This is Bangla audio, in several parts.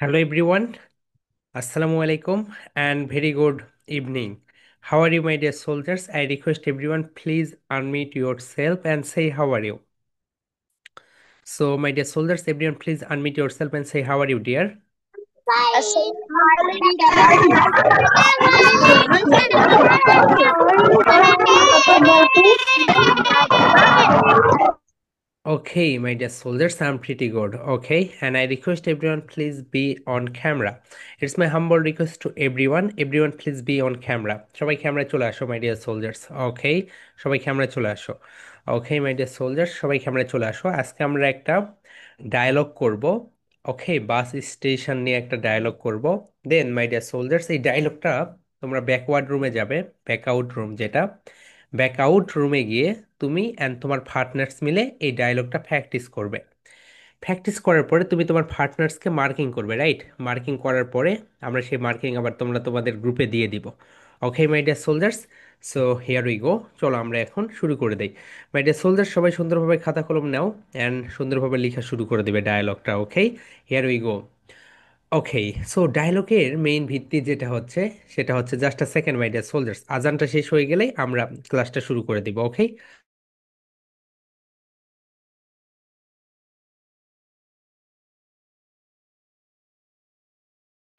Hello everyone, Assalamu alaikum and very good evening. How are you, my dear soldiers? I request everyone please unmute yourself and say how are you. So, my dear soldiers, everyone please unmute yourself and say how are you, dear. Okay, my dear soldiers, I'm pretty good. Okay, and I request everyone please be on camera. It's my humble request to everyone. Everyone please be on camera. সবাই ক্যামেরায় চলে আসো, my dear soldiers. Okay, সবাই ক্যামেরায় চলে আসো। Okay, my dear soldiers, সবাই ক্যামেরায় চলে আসো। আজকে আমরা একটা ডায়লগ করব। ওকে, বাস স্টেশন নিয়ে একটা ডায়লগ করব। দেন মাই ডিয়ার সোলজার্স, এই ডায়লগটা তোমরা ব্যাকওয়ার্ড রুমে যাবে, ব্যাকআউট রুম যেটা, ব্যাকআউট রুমে গিয়ে তুমি অ্যান্ড তোমার পার্টনার্স মিলে এই ডায়লগটা প্র্যাকটিস করবে। প্র্যাকটিস করার পরে তুমি তোমার পার্টনার্সকে মার্কিং করবে, রাইট? মার্কিং করার পরে আমরা সেই মার্কিং আবার তোমরা তোমাদের গ্রুপে দিয়ে দিব। Okay my dear soldiers, so here we go. চলো আমরা এখন শুরু করে দেই। মাই ডিয়ার সোলজার্স, সবাই সুন্দরভাবে খাতা কলম নাও অ্যান্ড সুন্দরভাবে লেখা শুরু করে দেবে ডায়ালগটা। Okay, here we go. Okay, so ডায়লগের মেইন ভিত্তি যেটা হচ্ছে সেটা হচ্ছে, just a second my dear soldiers, আজানটা শেষ হয়ে গেলেই আমরা ক্লাসটা শুরু করে দিব। ওকে,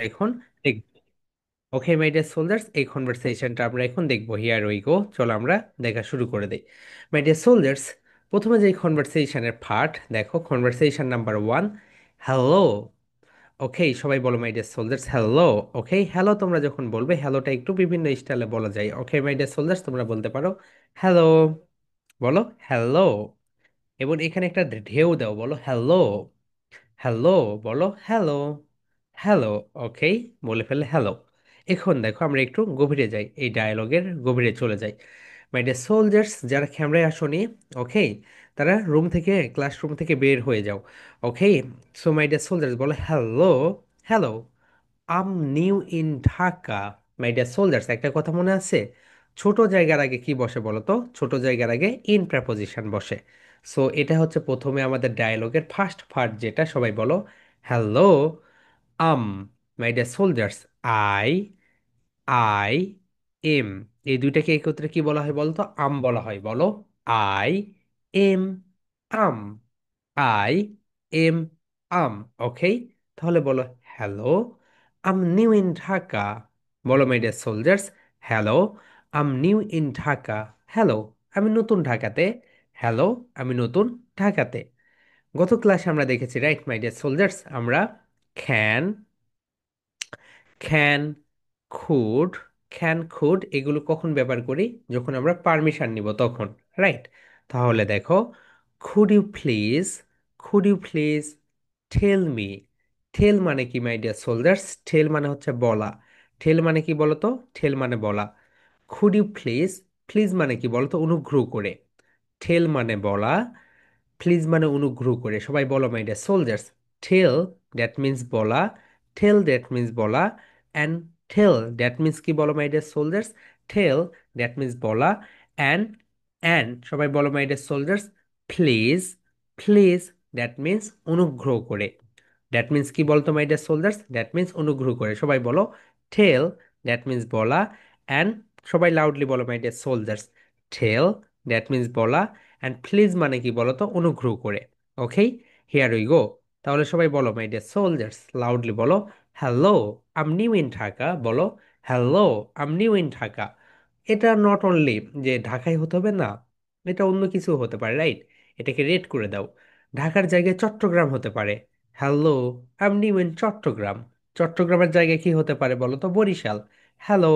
এখন দেখ। ওকে মাই ডিয়ার সোলজার্স, এই কনভারসেশনটা আমরা এখন দেখবো। হিয়ার উই গো, চলো আমরা দেখা শুরু করে দিই। মাই ডিয়ার সোলজার্স, প্রথমে যে কনভারসেশনের পার্ট দেখো, conversation number one, hello. Okay, সবাই বলো my dear soldiers, hello. Okay, hello তোমরা যখন বলবে, হ্যালোটা একটু বিভিন্ন স্টাইলে বলা যায়। ওকে মাই ডিয়ার সোলজার্স, তোমরা বলতে পারো হ্যালো, বলো হ্যালো। এবং এখানে একটা ঢেউ দাও, বলো হ্যালো, হ্যালো, বলো হ্যালো, হ্যালো। ওকে, বলে ফেলে হ্যালো। এখন দেখো আমরা একটু গভীরে যাই, এই ডায়ালগের গভীরে চলে যাই। মাই ডিয়ার সোলজার্স, যারা ক্যামেরায় আসনি, ওকে, তারা রুম থেকে, ক্লাসরুম থেকে বের হয়ে যাও। Okay, so my dear soldiers বলো hello, hello, I'm new in Dhaka. My dear soldiers, একটা কথা মনে আছে, ছোট জায়গার আগে কি বসে বলো তো? ছোট জায়গার আগে ইন প্রেপোজিশন বসে। সো এটা হচ্ছে প্রথমে আমাদের ডায়ালগের ফার্স্ট পার্ট, যেটা সবাই বলো hello, I'm. My dear soldiers, I, I, am, এই দুইটাকে একত্রে কি বলা হয় বলতো? আম বলা হয়, বলো I, am, I'm, I, am, I'm. Okay, তাহলে বলো hello, I'm new in Dhaka. বলো my dear soldiers, hello, I'm new in Dhaka. Hello, আমি নতুন ঢাকাতে। হ্যালো, আমি নতুন ঢাকাতে। গত ক্লাসে আমরা দেখেছি, রাইট মাই ডিয়ার সোলজার্স, আমরা can, can, could, can, could এগুলো কখন ব্যবহার করি? যখন আমরা পারমিশন নিব তখন, রাইট? তাহলে দেখো, could you please, could you please tell me. Tell মানে কি মাই ডিয়ার সোলজার্স? টেল মানে হচ্ছে বলা। টেল মানে কি বলতো? টেল মানে বলা। খুড ইউ প্লিজ, প্লিজ মানে কি বলতো? অনুগ্রহ করে। টেল মানে বলা, প্লিজ মানে অনুগ্রহ করে। সবাই বলো my dear soldiers, tell that means বলা, টেল দ্যাট মিন্স বলা, অ্যান্ড টেল দ্যাট মিন্স কি বলো my dear soldiers? Tell that means বলা, অ্যান্ড সবাই বলো my dear soldiers, please, please that means অনুগ্রহ করে। দ্যাট মিন্স কি বলতো my dear soldiers? That means অনুগ্রহ করে। সবাই বলো টেল দ্যাট মিন্স বলা, অ্যান্ড সবাই লাউডলি বলো my dear soldiers, tell that means বলা, অ্যান্ড প্লিজ মানে কি বলতো? অনুগ্রহ করে। Okay, here we go. তাহলে সবাই বলো মাই ডিয়ার সোলজার্স, লাউডলি বলো hello, I'm new in Dhaka. বলো hello, I'm new in Dhaka. এটা নট অনলি যে ঢাকায় হতে হবে না, এটা অন্য কিছু হতে পারে, রাইট? এটাকে রেট করে দাও। ঢাকার জায়গায় চট্টগ্রাম হতে পারে। Hello, I'm new in Chattogram. চট্টগ্রামের জায়গায় কি হতে পারে বলো তো? Barishal. Hello,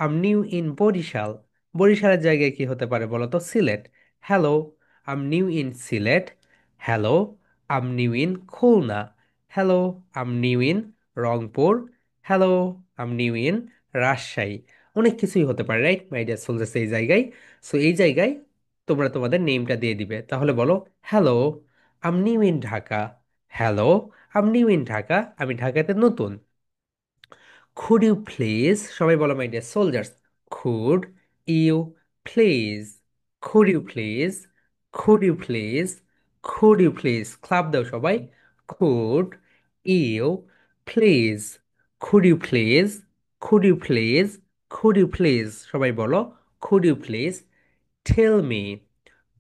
I'm new in Barishal. বরিশালের জায়গায় কি হতে পারে বলো তো? Sylhet. Hello, I'm new in Sylhet. Hello, I'm new in Khulna. Hello, I'm new in Rangpur. Hello, I'm new in Rajshahi. অনেক কিছুই হতে পারে, রাইট মাই ডিয়ার সোলজার্স? এই জায়গায়, সো এই জায়গায় তোমরা তোমাদের নেমটা দিয়ে দিবে। তাহলে বলো hello, I'm new in Dhaka. Hello, I'm new in Dhaka, আমি ঢাকাতে নতুন। খুড ইউ প্লিজ, সবাই বলো my dear soldiers, could you please, could you please, could you please, could you please. Clap দাও সবাই। Could you please, could you please, could you please, could you please সবাই বলো, could you please tell me,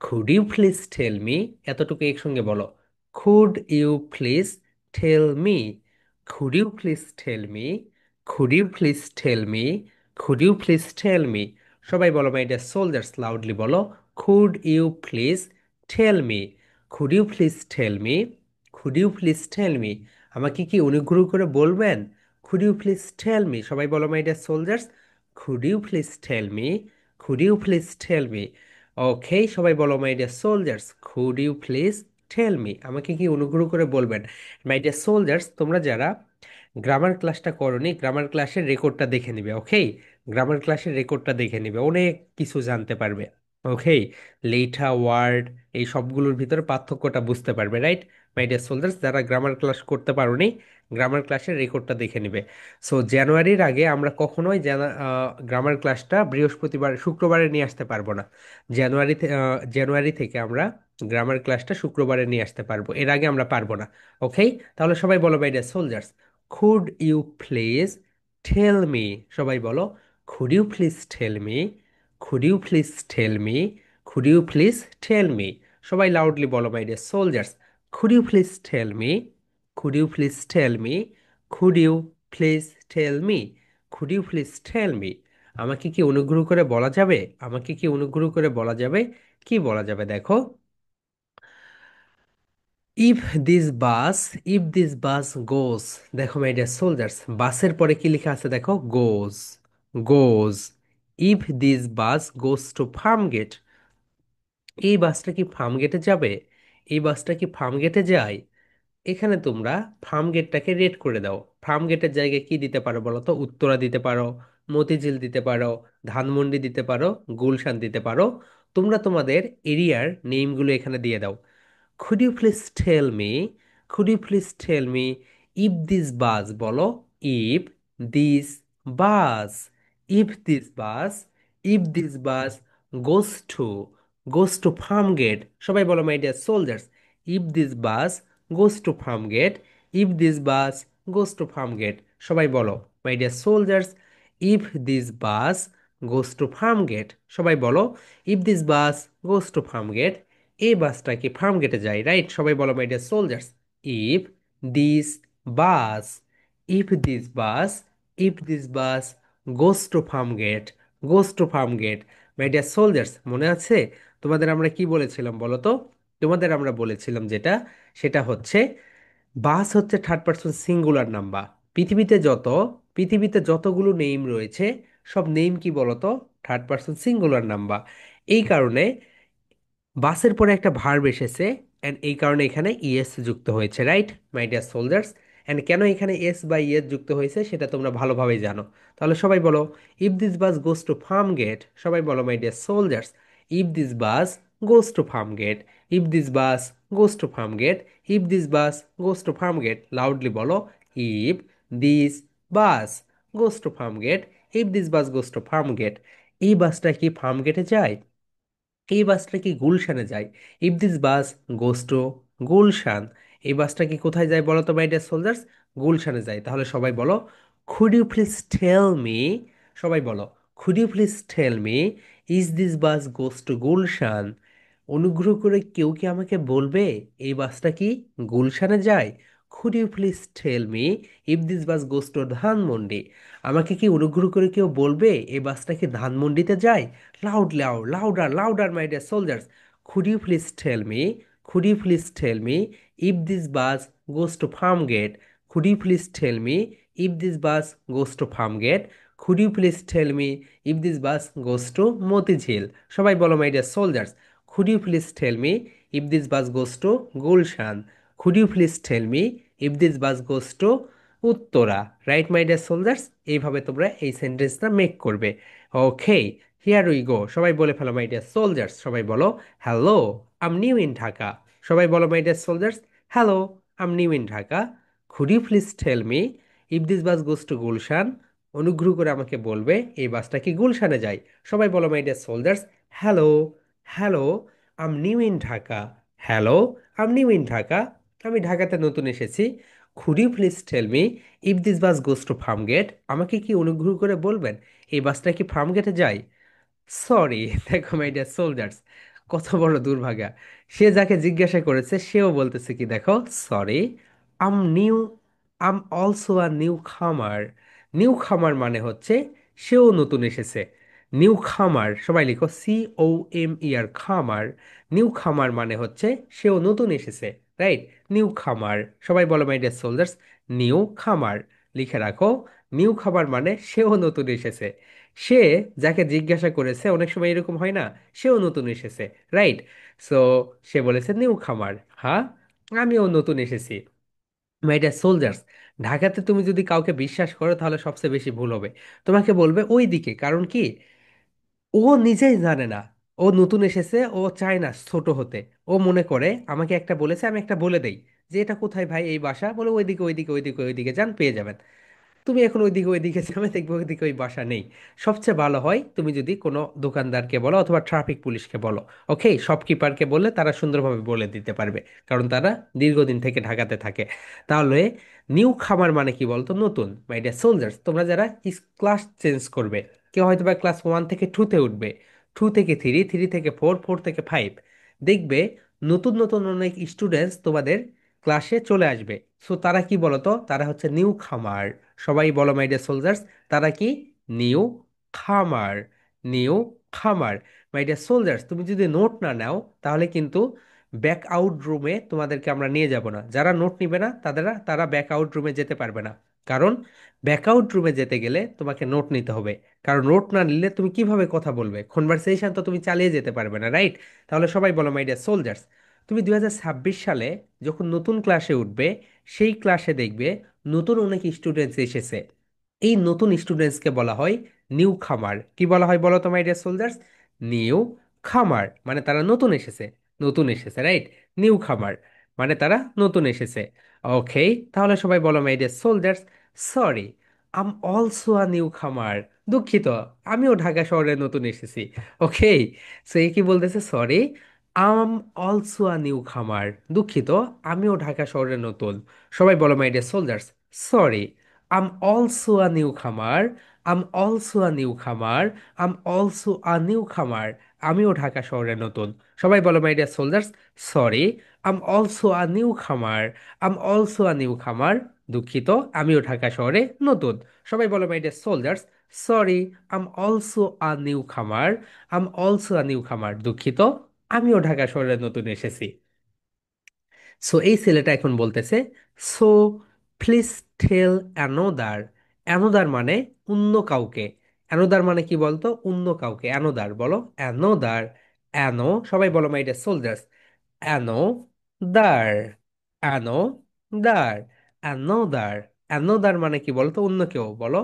could you please tell me এতটুকু একসঙ্গে বলো, could you please tell me, could you please tell me, could you please tell me, could you please tell me সবাই বলো মাই ডিয়ার সোলজার্স, লাউডলি বলো, could you please tell me, could you please tell me, could you please tell me আমাকে কি অনুগ্রহ করে বলবেন, could you please tell me সবাই বলো my dear soldiers, could you please tell me, could you please tell me okay সবাই বলো my dear soldiers, could you please tell me আমাকে কি অনুগ্রহ করে বলবেন। মাই ডিয়ার সোলজার্স, তোমরা যারা গ্রামার ক্লাসটা করোনি, গ্রামার ক্লাসের রেকর্ডটা দেখে নিবে, ওকে? গ্রামার ক্লাসের রেকর্ডটা দেখে নিবে, অনেক কিছু জানতে পারবে, ওকে? লেঠা ওয়ার্ড এই সবগুলোর ভিতরে পার্থক্যটা বুঝতে পারবে, রাইট? মাই ডিয়ার সোলজার্স, যারা গ্রামার ক্লাস করতে পারোনি, গ্রামার ক্লাসের রেকর্ডটা দেখে নিবে। সো জানুয়ারির আগে আমরা কখনোই গ্রামার ক্লাসটা বৃহস্পতিবার শুক্রবারে নিয়ে আসতে পারবো না। জানুয়ারি থেকে আমরা গ্রামার ক্লাসটা শুক্রবারে নিয়ে আসতে পারবো, এর আগে আমরা পারবো না, ওকে? তাহলে সবাই বলো my dear soldiers, could you please tell me সবাই বলো, could you please tell me, could you please tell me, could you please tell me সবাই লাউডলি বলো my dear soldiers, could you please tell me, could you please tell me, could you please tell me, could you please tell me আমাকে কি অনুগ্রহ করে বলা যাবে, আমাকে কি অনুগ্রহ করে বলা যাবে, কি বলা যাবে দেখো, if this bus, if this bus goes, দেখো মাই ডিয়ার সোলজার্স, বাসের পরে কি লেখা আছে দেখো, goes, goes, if this bus goes to farm gate, এই বাসটা কি ফার্ম গেটে যাবে, এই বাসটা কি ফার্ম গেটে যায়, এখানে তোমরা ফার্ম গেটটাকে রেট করে দাও, ফার্ম গেটের জায়গায় কি দিতে পারো বলো তো, উত্তরা দিতে পারো, মতিঝিল দিতে পারো, ধানমন্ডি দিতে পারো, গুলশান দিতে পারো, তোমরা তোমাদের এরিয়ার নেমগুলো এখানে দিয়ে দাও। Could you please tell me? Could you please tell me if this bus বলো, if this bus, if this bus, if this bus goes to, goes to Farmgate সবাই বলো my dear soldiers, if this bus goes to Farmgate, if this bus goes to Farmgate সবাই বলো my dear soldiers, if this bus goes to Farmgate সবাই বলো, if this bus goes to Farmgate এই বাসটা কি ফার্ম গেটে যায়, রাইট? সবাই বলো my dear soldiers, if this bus, if this bus, if this bus goes to farm gate, goes to farm gate my dear soldiers, মনে আছে তোমাদের আমরা কি বলেছিলাম বলো তো? তোমাদের আমরা বলেছিলাম যেটা, সেটা হচ্ছে বাস হচ্ছে থার্ড পারসন সিঙ্গুলার নাম্বার। পৃথিবীতে যত, পৃথিবীতে যতগুলো নেম রয়েছে সব নেম কি বলতো, থার্ড পারসন সিঙ্গুলার নাম্বার। এই কারণে বাসের পরে একটা ভার্ব এসেছে, অ্যান্ড এই কারণে এখানে ইএস যুক্ত হয়েছে, right my dear soldiers? And কেন এখানে এস বা ইএস যুক্ত হয়েছে সেটা তোমরা ভালোভাবেই জানো। তাহলে সবাই বলো, if this bus goes to farm gate সবাই বলো my dear soldiers, if this bus goes to farm gate, if this bus goes to farm gate, if this bus goes to farm gate loudly বলো, if this bus goes to farm gate, if this bus goes to farm gate এই বাসটা কি ফার্ম গেটে যায়, এই বাসটা কি গুলশানে যায়, if this bus goes to Gulshan এই বাসটা কি কোথায় যায় বলো তো মাই ডিয়ার সোলজার্স, গুলশানে যায়। তাহলে সবাই বলো, could you please tell me সবাই বলো, could you please tell me is this bus goes to Gulshan অনুগ্রহ করে কেউ কি আমাকে বলবে এই বাসটা কি গুলশানে যায়, could you please tell me if this bus goes to Dhanmondi আমাকে কি অনুগ্রহ করে কেউ বলবে এই বাসটা কি ধানমন্ডিতে যায়, loud loud louder louder my dear soldiers, could you please tell me, could you please tell me if this bus goes to farm gate, could you please tell me if this bus goes to farm gate, could you please tell me if this bus goes to Motijheel সবাই বলো my dear soldiers, could you please tell me if this bus goes to Gulshan? Could you please tell me if this bus goes to Uttara, right my dear soldiers? এইভাবে তোমরা এই সেন্টেন্সটা মেক করবে, ওকে? হিয়ার উই গো, সবাই বলে ফেলো মাই ডিয়ার সোলজার্স, সবাই বলো, hello I'm new in Dhaka সবাই বলো my dear soldiers, hello I'm new in Dhaka, could you please tell me if this bus goes to Gulshan অনুগ্রহ করে আমাকে বলবে এই বাসটা কি গুলশানে যায় সবাই বলো my dear soldiers, hello, hello I'm new in Dhaka, hello I'm new in Dhaka, আমি ঢাকাতে নতুন এসেছি। Could you please tell me if this bus goes to Farmgate, আমাকে কি অনুগ্রহ করে বলবেন এই বাসটা কি ফার্মগেটে যায়? সরি। দেখো মাই ডিয়ার সোলজার্স, কত বড় দুর্ভাগা। সে যাকে জিজ্ঞাসা করেছে সেও বলতেছে কি দেখো, sorry, I'm new, I'm also a new খামার। নিউ খামার মানে হচ্ছে সেও নতুন এসেছে। নিউ খামার, সবাই লিখো COMER, খামার। নিউ খামার মানে হচ্ছে সেও নতুন এসেছে, রাইট? নিউ খামার, সবাই বলো মাই ডিয়ার সোলজার্স, নিউ খামার। লিখে রাখো, নিউ খামার মানে সেও নতুন এসেছে। সে যাকে জিজ্ঞাসা করেছে, অনেক সময় এরকম হয় না, সেও নতুন এসেছে, রাইট? সো সে বলেছে নিউ খামার, হ্যাঁ আমিও নতুন এসেছি। মাই ডিয়ার সোলজার্স, ঢাকাতে তুমি যদি কাউকে বিশ্বাস করো তাহলে সবচেয়ে বেশি ভুল হবে। তোমাকে বলবে ওই দিকে, কারণ কি, ও নিজেই জানে না, ও নতুন এসেছে, ও চায় না ছোট হতে। ও মনে করে আমাকে একটা বলেছে, আমি একটা বলে দেই যে এটা কোথায় ভাই এই বাসা, বলে ওইদিকে ওইদিকে ওইদিকে ওইদিকে যান পেয়ে যাবেন। তুমি এখন ওইদিকে ওইদিকে যাবে, দেখবে ওইদিকে ওই বাসা নেই। সবচেয়ে ভালো হয় তুমি যদি কোনো দোকানদারকে বলো অথবা ট্রাফিক পুলিশকে বলো, ওকে, শপকিপারকে বললে তারা সুন্দরভাবে বলে দিতে পারবে, কারণ তারা দীর্ঘদিন থেকে ঢাকাতে থাকে। তাহলে নিউ খামার মানে কি বলতো, নতুন। মাই ডিয়ার সোলজার্স, তোমরা যারা ক্লাস চেঞ্জ করবে, কেউ হয়তো বা ক্লাস 1 থেকে 2-তে উঠবে, 2 থেকে 3, 3 থেকে 4, 4 থেকে 5, দেখবে নতুন নতুন অনেক স্টুডেন্টস তোমাদের ক্লাসে চলে আসবে। সো তারা কি বলতো, তারা হচ্ছে নিউ খামার। সবাই বলো মাই ডিয়ার সোলজার্স, তারা কি, নিউ খামার। নিউ খামার। মাই ডিয়ার সোলজার্স, তুমি যদি নোট না নাও তাহলে কিন্তু ব্যাক আউট রুমে তোমাদেরকে আমরা নিয়ে যাব না। যারা নোট নিবে না তারা ব্যাক আউট রুমে যেতে পারবে না। কারণ ব্যাক আউট রুমে যেতে গেলে তোমাকে নোট নিতে হবে। কারণ নোট না নিলে তুমি কিভাবে কথা বলবে, কনভারসেশন তো তুমি চালিয়ে যেতে পারবে না, রাইট? তাহলে সবাই বলো মাই ডিয়ার সোলজার্স, তুমি 2026 সালে যখন নতুন ক্লাসে উঠবে, সেই ক্লাসে দেখবে নতুন অনেক স্টুডেন্টস এসেছে। এই নতুন স্টুডেন্টসকে বলা হয় নিউ খামার। কি বলা হয় বলো তো মাই ডিয়ার সোলজার্স? নিউ খামার মানে তারা নতুন এসেছে। নতুন এসেছে, রাইট? নিউ খামার মানে তারা নতুন এসেছে। ওকে, তাহলে সবাই বলো my dear soldiers, sorry, I'm also a new খামার। দুঃখিত, আমিও ঢাকা শহরে নতুন এসেছি। ওকে, সো এই কি বলতেছে, sorry, I'm also a new খামার। দুঃখিত, আমিও ঢাকা শহরে নতুন। সবাই বলো my dear soldiers, sorry, I'm also a new খামার। আম অলসো আ নিউ খামার। আম অলসো আ নিউ খামার। আমিও ঢাকা শহরে নতুন। সবাই বলো my dear soldiers, sorry, I'm also a new খামার। আম অলসো আ নিউ খামার। দুঃখিত, আমিও ঢাকা শহরে নতুন। সবাই বলো my dear soldiers, sorry, I'm also a new খামার। আম অলসো আ নিউ খামার। দুঃখিত, আমিও ঢাকা শহরে নতুন এসেছি। সো এই ছেলেটা এখন বলতেছে, so please tell another. Another মানে অন্য কাউকে। অ্যানোদার মানে কি বলতো, অন্য কাউকে। অ্যানোদার বলো, অ্যানোদার। অ্যানো, সবাই বলো my dear soldiers, another. Another. Another. Another মানে কি বলতো, অন্য কেউ, বলো।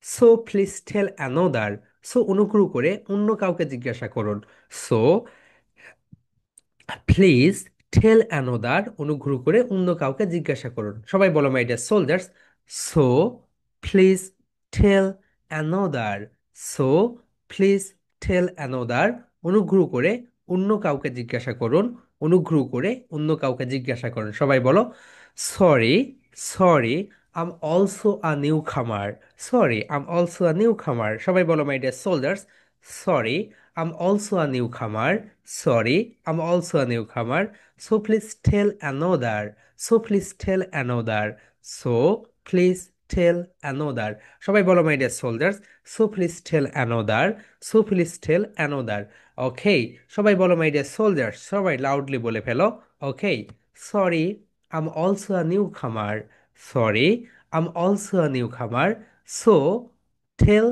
So please tell another. So অনুগ্রহ করে অন্য কাউকে জিজ্ঞাসা করুন। সো প্লিজ টেল অ্যানোদার, অনুগ্রহ করে অন্য কাউকে জিজ্ঞাসা করুন। সবাই বলো my dear soldiers, so please tell another. So please tell another, অনুগ্রহ করে অন্য কাউকে জিজ্ঞাসা করুন। অনুগ্রহ করে অন্য কাউকে জিজ্ঞাসা করুন। সবাই বলো, sorry, sorry, I'm also a new খামার। Sorry, I'm also a new খামার। সবাই বলো my dear soldiers, sorry, I'm also a new খামার। Sorry, I'm also a newcomer. So please tell another. So please tell another. So please tell another. সবাই বলো my dear soldiers, so please tell another. So please tell another. Okay, সবাই বলো মাই ডিয়ার সোলজার্স, সবাই লাউডলি বলে ফেলো। Okay, sorry, I'm also a new খামার। Sorry, I'm also a new খামার। So tell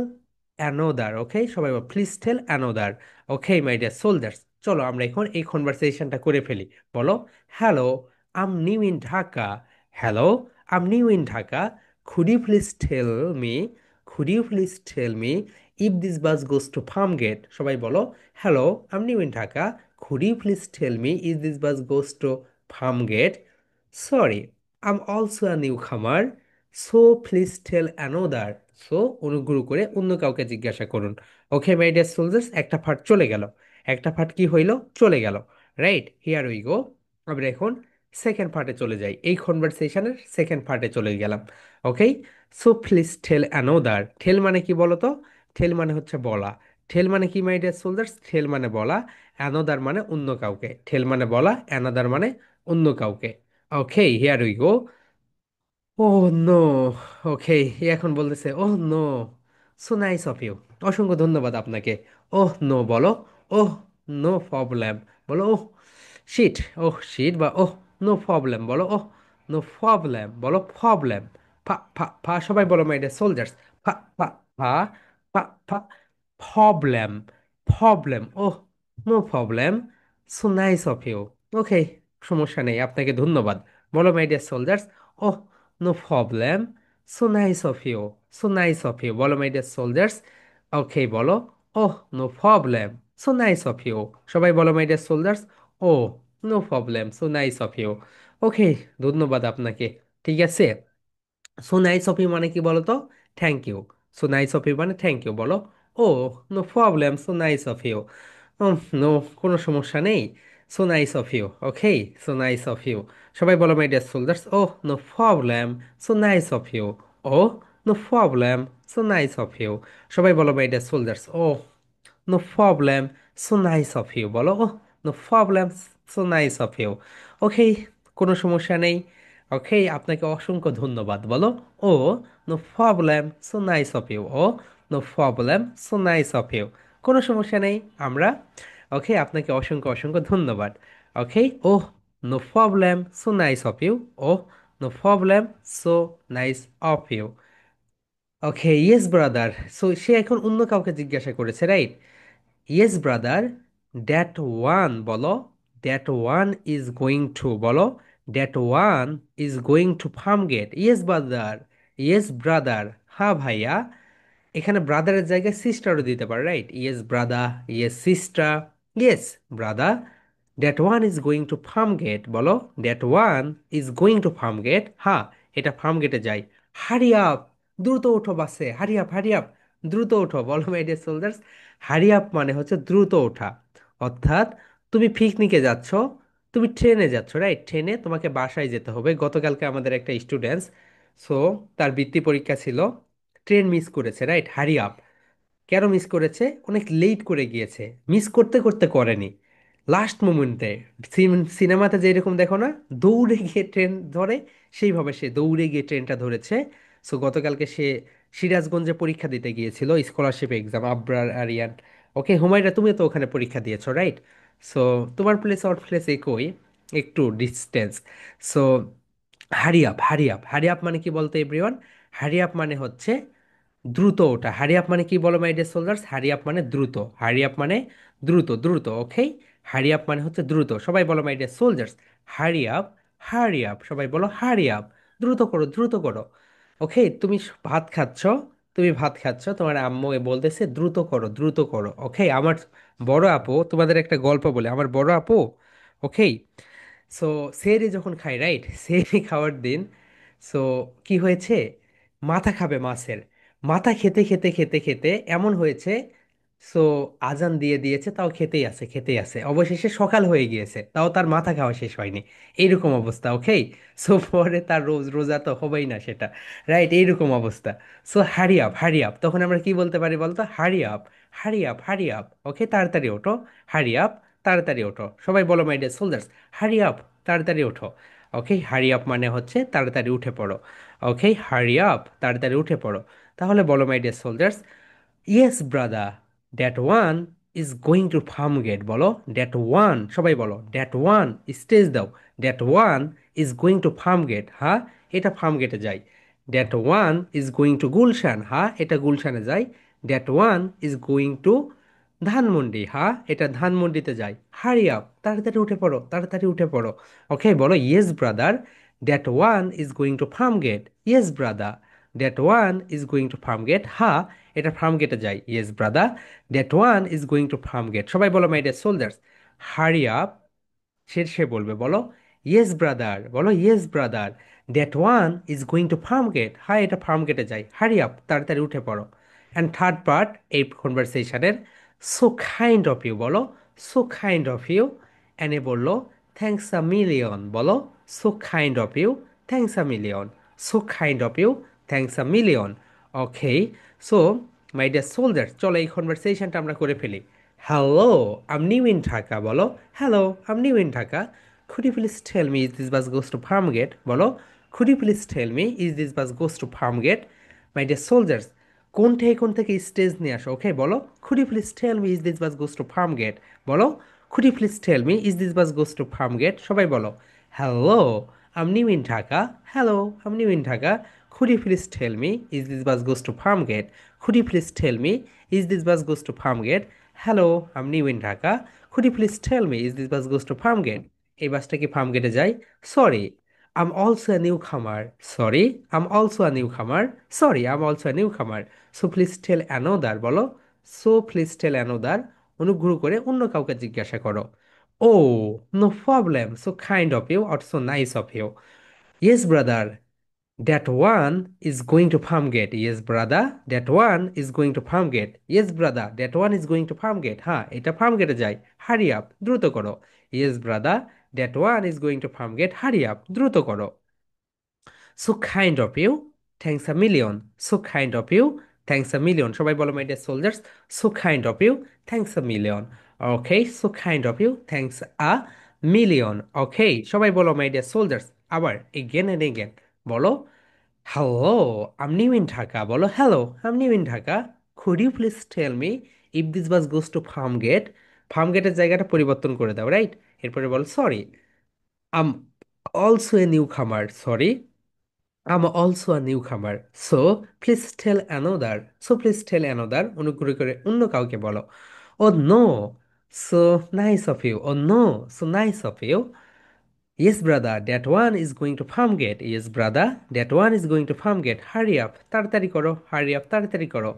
another. ওকে, সবাই please tell another. Okay my dear soldiers, চলো আমরা এখন এই কনভারসেশনটা করে ফেলি। বলো, hello, I'm new in Dhaka. Hello, I'm new in Dhaka. Could you please tell me, could you please tell me if this bus goes to farm gate. সবাই বলো, hello, I'm new in Dhaka. Could you please tell me if this bus goes to farm gate. Sorry, I'm also a new খামার। So please tell another. So অনুগ্রহ করে অন্য কাউকে জিজ্ঞাসা করুন। ওকে মাই ডিয়ার সোলজার্স, একটা পার্ট চলে গেল। একটা পার্ট কি হইল, চলে গেল, রাইট? হিয়ার উই গো। আমরা এখন সেকেন্ড পার্টে চলে যাই, এই কনভারসেশনের সেকেন্ড পার্টে চলে গেলাম। ওকে, সো প্লিজ টেল অ্যানোদার। টেল মানে কি বলো তো? টেল মানে হচ্ছে বলা। টেল মানে কি মাই ডিয়ার সোলজার্স? টেল মানে বলা, অ্যানোদার মানে অন্য কাউকে। টেল মানে বলা, অ্যানোদার মানে অন্য কাউকে। Okay, here we go. Oh no. Okay, এখন বলতেছে oh no, so nice of you. অসংখ্য ধন্যবাদ আপনাকে। ওহ নো বলো, ওহ নো প্রবলেম বলো, ওহ শিট, ওহ শিট, বা ওহ নো প্রবলেম বলো, ওহ নো প্রবলেম বলো, প্রবলেম। ফা ফা ফা, সবাই বলো মাই ডিয়ার সোলজার্স। ফা ফা ফা ফা ফা, problem, problem, oh no problem, so nice of you. Okay, সমস্যা নেই, আপনাকে ধন্যবাদ। বলো my dear soldiers. Oh no problem, so nice of you, so nice of you. বলো মাই ডিয়ার সোলজার্স। ওকে বলো, oh no problem, so nice of you. সবাই বলো my dear soldiers. Oh no problem, so nice of you. Okay, ধন্যবাদ আপনাকে। ঠিক আছে, সো নাইস অফ ইউ মানে কি বলো তো? Thank you. So nice of you মানে থ্যাংক ইউ বলো। Oh no problem, so nice of you. No, কোনো সমস্যা নেই। So nice of you. Okay, so nice of you. সবাই বলো my dear soldiers. Oh no problem, so nice of you. Oh no problem, so nice of you. সবাই বলো my dear soldiers. Oh no problem, so nice of you বলো। Oh no problem, so nice of you. Okay, কোনো সমস্যা নেই। ওকে, আপনাকে অসংখ্য ধন্যবাদ বলো। Oh no problem, so nice of you. Oh no problem, so nice of you. কোনো সমস্যা নেই। আমরা ওকে, আপনাকে অসংখ্য অসংখ্য ধন্যবাদ। Okay, oh no problem, so nice of you. Oh no problem, so nice of you. Okay, yes brother. So সে এখন অন্য কাউকে জিজ্ঞাসা করেছে, right? Yes brother, that one বলো, that one is going two বলো, that one is going to farm gate. Yes brother, yes brother, হ্যাঁ ভাইয়া। এখানে ব্রাদারের জায়গায় সিস্টারও দিতে পারে, right? Yes brother, yes sister, yes brother, that one is going to farm gate বলো, that one is going to farm gate, হ্যাঁ এটা ফার্ম গেটে যাই। হারি আপ, দ্রুত ওঠো বাসে, হারি আপ, হারি আপ, দ্রুত ওঠো। বলো my dear soldiers, hurry up মানে হচ্ছে দ্রুত ওঠা। অর্থাৎ তুমি পিকনিকে যাচ্ছ, তুমি ট্রেনে যাচ্ছ, রাইট? ট্রেনে তোমাকে বাসায় যেতে হবে। গতকালকে আমাদের একটা স্টুডেন্টস, সো তার বৃত্তি পরীক্ষা ছিল, ট্রেন মিস করেছে, রাইট? Hurry up. কেন মিস করেছে? অনেক লেট করে গিয়েছে, মিস করতে করতে করেনি, লাস্ট মোমেন্টে। সিনেমাতে যেরকম দেখো না, দৌড়ে গিয়ে ট্রেন ধরে, সেইভাবে সে দৌড়ে গিয়ে ট্রেনটা ধরেছে। সো গতকালকে সে সিরাজগঞ্জে পরীক্ষা দিতে গিয়েছিল, স্কলারশিপ এক্সাম, আবরার আরিয়ান। ওকে হুমায়রা, তুমি তো ওখানে পরীক্ষা দিয়েছো, রাইট? সো তোমার প্লেস আর প্লেস একই, একটু ডিস্টেন্স। সো হারি up, hurry up, hurry up মানে কি বলতো এভরিওয়ান? হারি আপ মানে হচ্ছে দ্রুত ওঠা। হারি আপ মানে কি বলো my dear soldiers? Hurry up মানে দ্রুত, হারি আপ মানে দ্রুত, দ্রুত। ওকে, হারি আপ মানে হচ্ছে দ্রুত। সবাই বলো my dear soldiers, hurry up, hurry up. সবাই বলো হারি আপ, দ্রুত করো, দ্রুত করো। ওকে, তুমি ভাত খাচ্ছ, তুমি ভাত খাচ্ছ, তোমার আম্মু বলতেছে দ্রুত করো, দ্রুত করো। ওকে, আমার বড় আপু, তোমাদের একটা গল্প বলে, আমার বড় আপু, ওকে, সো সেহরি যখন খাই, রাইট? সেহরি খাওয়ার দিন, সো কি হয়েছে, মাথা খাবে মাছের। মাথা খেতে খেতে খেতে খেতে এমন হয়েছে, সো আজান দিয়ে দিয়েছে, তাও খেতেই আছে, খেতেই আছে, অবশেষে সকাল হয়ে গিয়েছে, তাও তার মাথা খাওয়া শেষ হয়নি। এইরকম অবস্থা। ওকে, সো পরে তার রোজা তো হবেই না সেটা, রাইট? এইরকম অবস্থা। সো হারি আপ, হারি আপ, তখন আমরা কি বলতে পারি বলতো? হারি up, hurry up, hurry up. ওকে, তাড়াতাড়ি ওঠো, হারি আপ, তাড়াতাড়ি ওঠো। সবাই বলো my dear soldiers, hurry up, তাড়াতাড়ি ওঠো। ওকে, হারি আপ মানে হচ্ছে তাড়াতাড়ি উঠে পড়ো। ওকে, হারি আপ, তাড়াতাড়ি উঠে পড়ো। তাহলে বলো my dear soldiers, yes brother, that one is going to farm gate বলো, দ্যাট ওয়ান। সবাই বলো দ্যাট ওয়ান, স্টেজ দাও, that one is going to farm gate, হ্যাঁ এটা ফার্ম গেটে যাই। That one is going to Gulshan, হ্যাঁ এটা গুলশানে যাই। That one is going to Dhanmondi, হ্যাঁ এটা ধানমন্ডিতে যাই। হারি আপ, তাড়াতাড়ি উঠে পড়ো, তাড়াতাড়ি উঠে পড়ো। ওকে বলো, yes brother, that one is going to farm gate. Yes brother, that one is going to farm gate, হ্যাঁ এটা ফার্ম গেটে যাই। Yes brother, that one is going to farm gate. সবাই বলো my dear soldiers, hurry up. সে বলবে, বলো ইয়েস ব্রাদার, বলো yes brother, that one is going to farm gate, হ্যাঁ এটা ফার্ম গেটে যাই। হারি আপ, তাড়াতাড়ি উঠে পড়ো। অ্যান্ড থার্ড পার্ট এই কনভারসেশনের, সো কাইন্ড অফ ইউ বলো, সো কাইন্ড অফ ইউ। অ্যানে বললো থ্যাংকস আ মিলিয়ন বলো, so kind of you, thanks a million. So kind of you, thanks a million. Okay, so my dear soldier, চলো এই কনভারসেশনটা আমরা করে ফেলি। Hello, I'm new in Dhaka বলো। Hello, I'm new in Dhaka. Could you please tell me is this bus goes to farm gate বলো। Could you please tell me is this bus goes to farm gate. My dear soldiers, কোন থেকে স্টেজ নিয়ে আসো, ওকে বলো। Could you please tell me is this bus goes to farm gate বলো। Could you please tell me is this bus goes to farm gate, সবাই বলো। Hello, I'm new in Dhaka. Hello, I'm new in Dhaka. Could you please tell me is this bus goes to farm gate. Could you please tell me is this bus goes to farm gate. Hello, I'm new in Dhaka. Could you please tell me is this bus goes to farm gate. এই বাসটা কি ফার্ম গেটে যায়? Sorry, I'm also a newcomer. Sorry, I'm also a newcomer. Sorry, I'm also a newcomer. So please tell another বলো। So please tell another, অনুগ্রহ করে অন্য কাউকে জিজ্ঞাসা করো। Oh, no problem. So kind of you or so nice of you. Yes, brother. That one is going to Farmgate. Yes, brother. That one is going to Farmgate. Yes, brother. That one is going to Farmgate. হ্যাঁ, এটা ফার্মগেটে যায়। Hurry up, দ্রুত করো। Yes, brother. That one is going to Farmgate. Hurry up, দ্রুত করো। So kind of you, thanks a million. So kind of you, thanks a million. সবাই বলো my dear soldiers, so kind of you, thanks a million. Okay, so kind of you, thanks a million. Okay, সবাই বলো মাই ডিয়ার সোলজার্স, আবার again and again বলো। Hello, I'm new in Dhaka বলো। Hello, I'm new in Dhaka. Could you please tell me if this bus goes to Farmgate? ফার্মগেটের জায়গাটা পরিবর্তন করে দাও, রাইট? এরপরে বলো sorry, I'm also a newcomer. Sorry, I'm also a newcomer. So please tell another. So please tell another. অনুগ্রহ করে অন্য কাউকে বলো। Oh no, so nice of you. Oh no, so nice of you. Yes, brother, that one is going to Farmgate. Yes, brother, that one is going to Farmgate. Hurry up, তাড়াতাড়ি করো। Hurry up, তাড়াতাড়ি করো।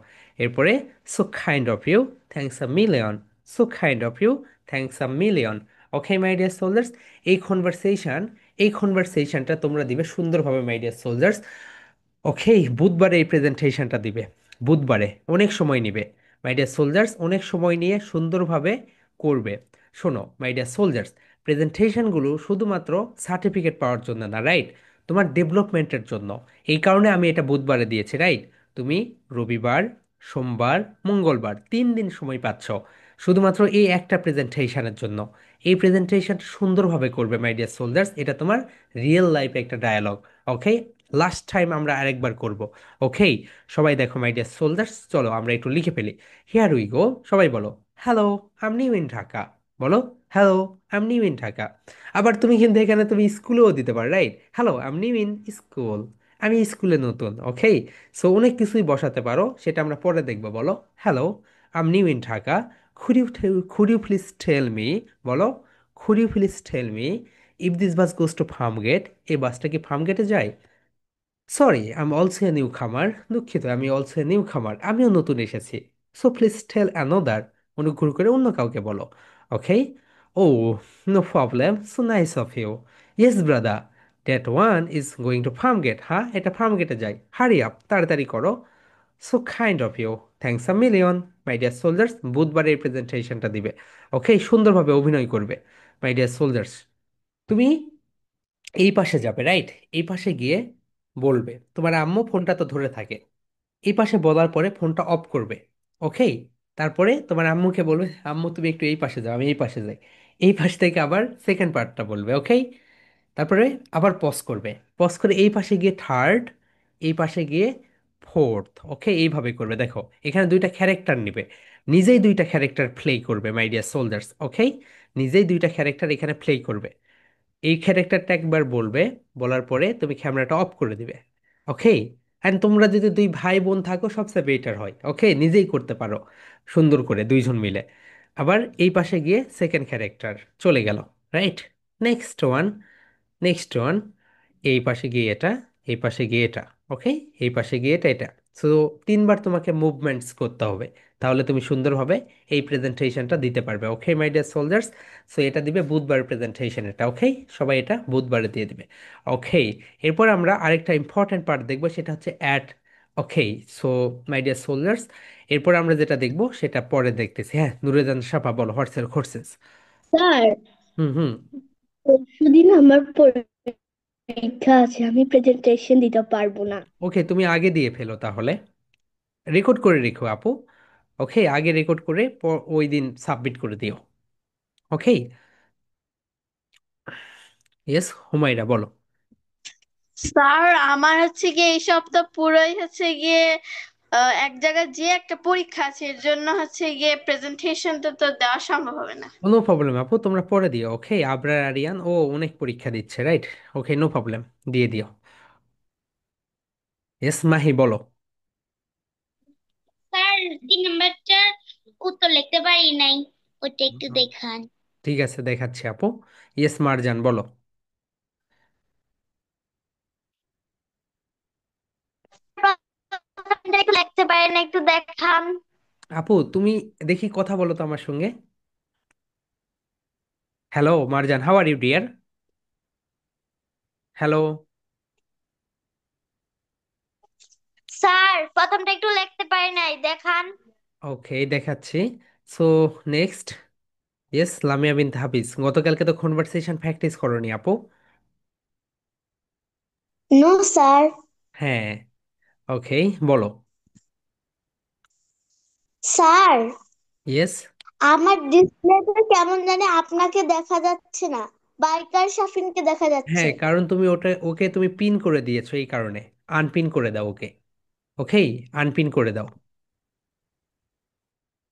এরপরে so kind of you, thanks a million. So kind of you, thanks a million. Okay, my dear soldiers, এই কনভারসেশনটা তোমরা দিবে সুন্দরভাবে, মাই ডিয়ার সোলজার্স। ওকে, বুধবারে এই প্রেজেন্টেশনটা দিবে। বুধবারে অনেক সময় নিবে মাই ডিয়ার সোলজার্স, অনেক সময় নিয়ে সুন্দরভাবে করবে। শোনো মাই ডিয়ার সোলজার্স, প্রেজেন্টেশনগুলো শুধুমাত্র সার্টিফিকেট পাওয়ার জন্য না, রাইট? তোমার ডেভেলপমেন্টের জন্য। এই কারণে আমি এটা বুধবারে দিয়েছি, রাইট? তুমি রবিবার, সোমবার, মঙ্গলবার 3 দিন সময় পাচ্ছ শুধুমাত্র এই একটা প্রেজেন্টেশনের জন্য। এই প্রেজেন্টেশনটা সুন্দরভাবে করবে মাই ডিয়ার সোলজার্স, এটা তোমার রিয়েল লাইফে একটা ডায়ালগ। ওকে, লাস্ট টাইম আমরা আরেকবার করব। ওকে, সবাই দেখো মাই ডিয়ার সোলজার্স, চলো আমরা একটু লিখে ফেলি। হিয়ার উই গো, সবাই বলো। Hello, I'm new in Dhaka বলো। Hello, I'm new in Dhaka. আবার তুমি কিন্তু এখানে তুমি স্কুলেও দিতে পারো, right? Hello, I'm new in school, আমি স্কুলে নতুন। ওকে, সো অনেক কিছুই বসাতে পারো, সেটা আমরা পরে দেখবো। বলো hello, I'm new in Dhaka. Could you please tell me বলো। Could you please tell me if this bus goes to Farmgate, এই বাসটা কি ফার্মগেটে যায়? Sorry, I am also a new খামার। দুঃখিত, আমি অলসো এ নিউ খামার, আমিও নতুন এসেছি। সো প্লিজ টেল অ্যানাদার, অনুগ্রহ করে অন্য কাউকে বলো। Okay, oh no problem, so nice of you. Yes brother, that one is going to farm gate. হ্যাঁ, এটা ফার্ম গেটে যাই। হারি আপ, তাড়াতাড়ি করো। So kind of you, thanks a million. My dear soldiers, বুধবার এই প্রেজেন্টেশনটা দিবে। ওকে, সুন্দরভাবে অভিনয় করবে। মাই ডিয়ার সোলজার্স, তুমি এই পাশে যাবে, রাইট? এই পাশে গিয়ে বলবে, তোমার আম্মু ফোনটা তো ধরে থাকে। এই পাশে বলার পরে ফোনটা অফ করবে। ওকে, তারপরে তোমার আম্মুকে বলবে, আম্মু তুমি একটু এই পাশে যাও, আমি এই পাশে যাই। এই পাশ থেকে আবার সেকেন্ড পার্টটা বলবে। ওকে, তারপরে আবার পজ করবে। পজ করে এই পাশে গিয়ে থার্ড, এই পাশে গিয়ে ফোর্থ। ওকে, এইভাবে করবে। দেখো এখানে দুইটা ক্যারেক্টার নিবে, নিজেই দুইটা ক্যারেক্টার প্লে করবে মাই ডিয়ার সোলজার্স। ওকে, নিজেই দুইটা ক্যারেক্টার এখানে প্লে করবে। এই ক্যারেক্টারটা একবার বলবে, বলার পরে তুমি ক্যামেরাটা অফ করে দিবে। ওকে, অ্যান্ড তোমরা যদি দুই ভাই বোন থাকো সবচেয়ে বেটার হয়। ওকে, নিজেই করতে পারো সুন্দর করে দুইজন মিলে। আবার এই পাশে গিয়ে সেকেন্ড ক্যারেক্টার চলে গেল, right? Next one, next one, এই পাশে গিয়ে এটা, এই পাশে গিয়ে এটা। ওকে, এই পাশে গিয়ে এটা, এটা। সো 3বার তোমাকে মুভমেন্টস করতে হবে, তাহলে তুমি সুন্দরভাবে এই প্রেজেন্টেশনটা দিতে পারবে। ওকে মাই ডিয়ার সোলজার্স, সো এটা দিবে বুধবার প্রেজেন্টেশন এটা। ওকে, সবাই এটা বুধবারে দিয়ে দিবে। ওকে, এরপর আমরা আরেকটা ইম্পর্ট্যান্ট পার্ট দেখবো, সেটা হচ্ছে ad. Okay, so my dear soldiers, এরপর আমরা যেটা দেখবো সেটা পরে দেখতেছি। হ্যাঁ, নুরজান সাফা বলো, হোয়াটসঅ্যাপ কোর্সেস। স্যার, হুম হুম। পরশুদিন আমার পরীক্ষা। পরীক্ষা আছে, আমি প্রেজেন্টেশন দিতে পারবো না। ওকে, তুমি আগে দিয়ে ফেলো তাহলে, রেকর্ড করে রেখো আপু। ওকে, আগে রেকর্ড করে ওই দিন সাবমিট করে দিও। ওকে। ইয়েস, হুমায়রা বলো। স্যার, আমার হচ্ছে গিয়ে এই সপ্তাহ পুরোই হচ্ছে গিয়ে এক জায়গায় যে একটা পরীক্ষা আছে, এর জন্য হচ্ছে গিয়ে প্রেজেন্টেশনটা তো দেওয়া সম্ভব হবে না। নো প্রবলেম আপু, তোমরা পরে দিও। ওকে, আবরার আরিয়ান ও অনেক পরীক্ষা দিচ্ছে, রাইট? ওকে, নো প্রবলেম, দিয়ে দিও। ইয়েস, মাহি বলো। স্যার, 3 নাম্বারটার উত্তর লিখতে পারি নাই, ওটা একটু দেখান। ঠিক আছে, দেখাচ্ছি আপু। ইয়েস, মারজান বলো। প্রথমটা একটু লিখতে পারি না, একটু দেখান। আপু তুমি দেখি কথা বলো তো আমার সঙ্গে। Hello Marjan, how are you dear? Hello. Sir, প্রথমটা একটু লিখতে পারি নাই, দেখান। ওকে, দেখাচ্ছি। So next. Yes, Lamia Bin Hafiz, গতকালকে তো কনভারসেশন প্র্যাকটিস করনি আপু? No sir. হ্যাঁ। ওকে, বলো। Sir, yes. আমার ডিসপ্লেতে কেমন জানি আপনাকে দেখা যাচ্ছে না, বাইকার শাফিনকে দেখা যাচ্ছে। হ্যাঁ, কারণ তুমি ওকে তুমি পিন করে দিয়েছো, এই কারণে। আনপিন করে দাও ওকে। ওকে, আনপিন করে দাও।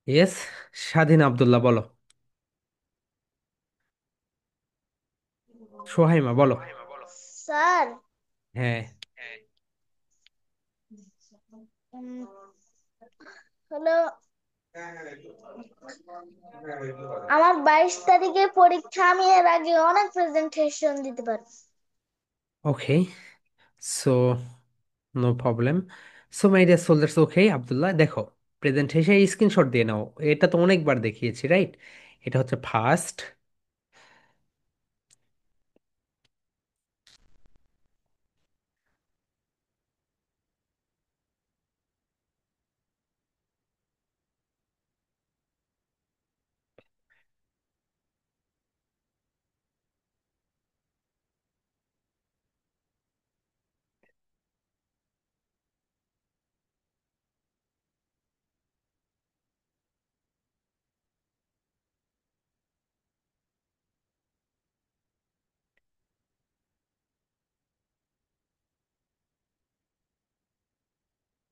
ইয়েস, স্বাধীন আব্দুল্লাহ বলো। সোহাইমা বলো। স্যার, হ্যাঁ। হলো আমার 22 তারিখে পরীক্ষা, আমি এর আগে অনেক প্রেজেন্টেশন দিতে পারি। Okay, so no problem. So my dear soldiers, okay Abdullah দেখো, প্রেজেন্টেশন স্ক্রিনশট দিয়ে নাও। এটা তো অনেকবার দেখিয়েছি, রাইট? এটা হচ্ছে first.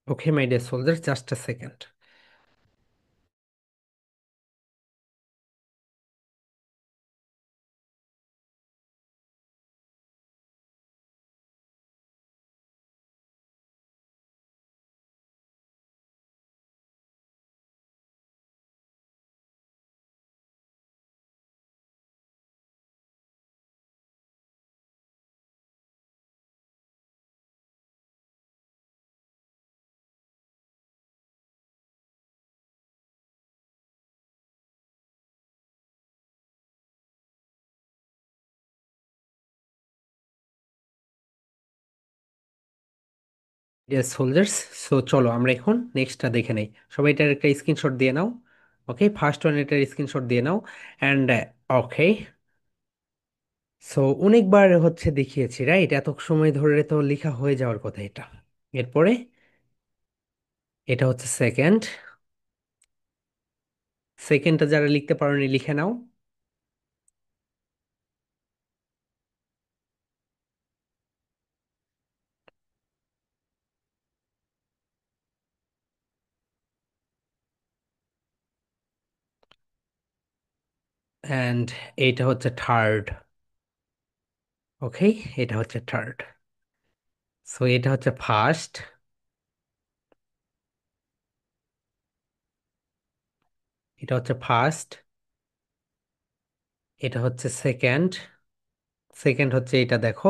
Okay my dear soldiers, just a second. Dear soldiers, so চলো আমরা এখন নেক্সটটা দেখে নেই। সবাই এটার একটা স্ক্রিনশট দিয়ে নাও। ওকে, ফার্স্ট ওয়ান এটার স্ক্রিনশট দিয়ে নাও। অ্যান্ড ওকে, সো অনেকবার হচ্ছে দেখিয়েছি, রাইট? এত সময় ধরে তো লেখা হয়ে যাওয়ার কথা এটা। এরপরে এটা হচ্ছে সেকেন্ড। সেকেন্ডটা যারা লিখতে পারোনি লিখে নাও। অ্যান্ড এইটা হচ্ছে থার্ড। ওকে, এটা হচ্ছে থার্ড। সো এটা হচ্ছে ফার্স্ট। এটা হচ্ছে ফার্স্ট। এটা হচ্ছে সেকেন্ড। সেকেন্ড হচ্ছে এটা দেখো।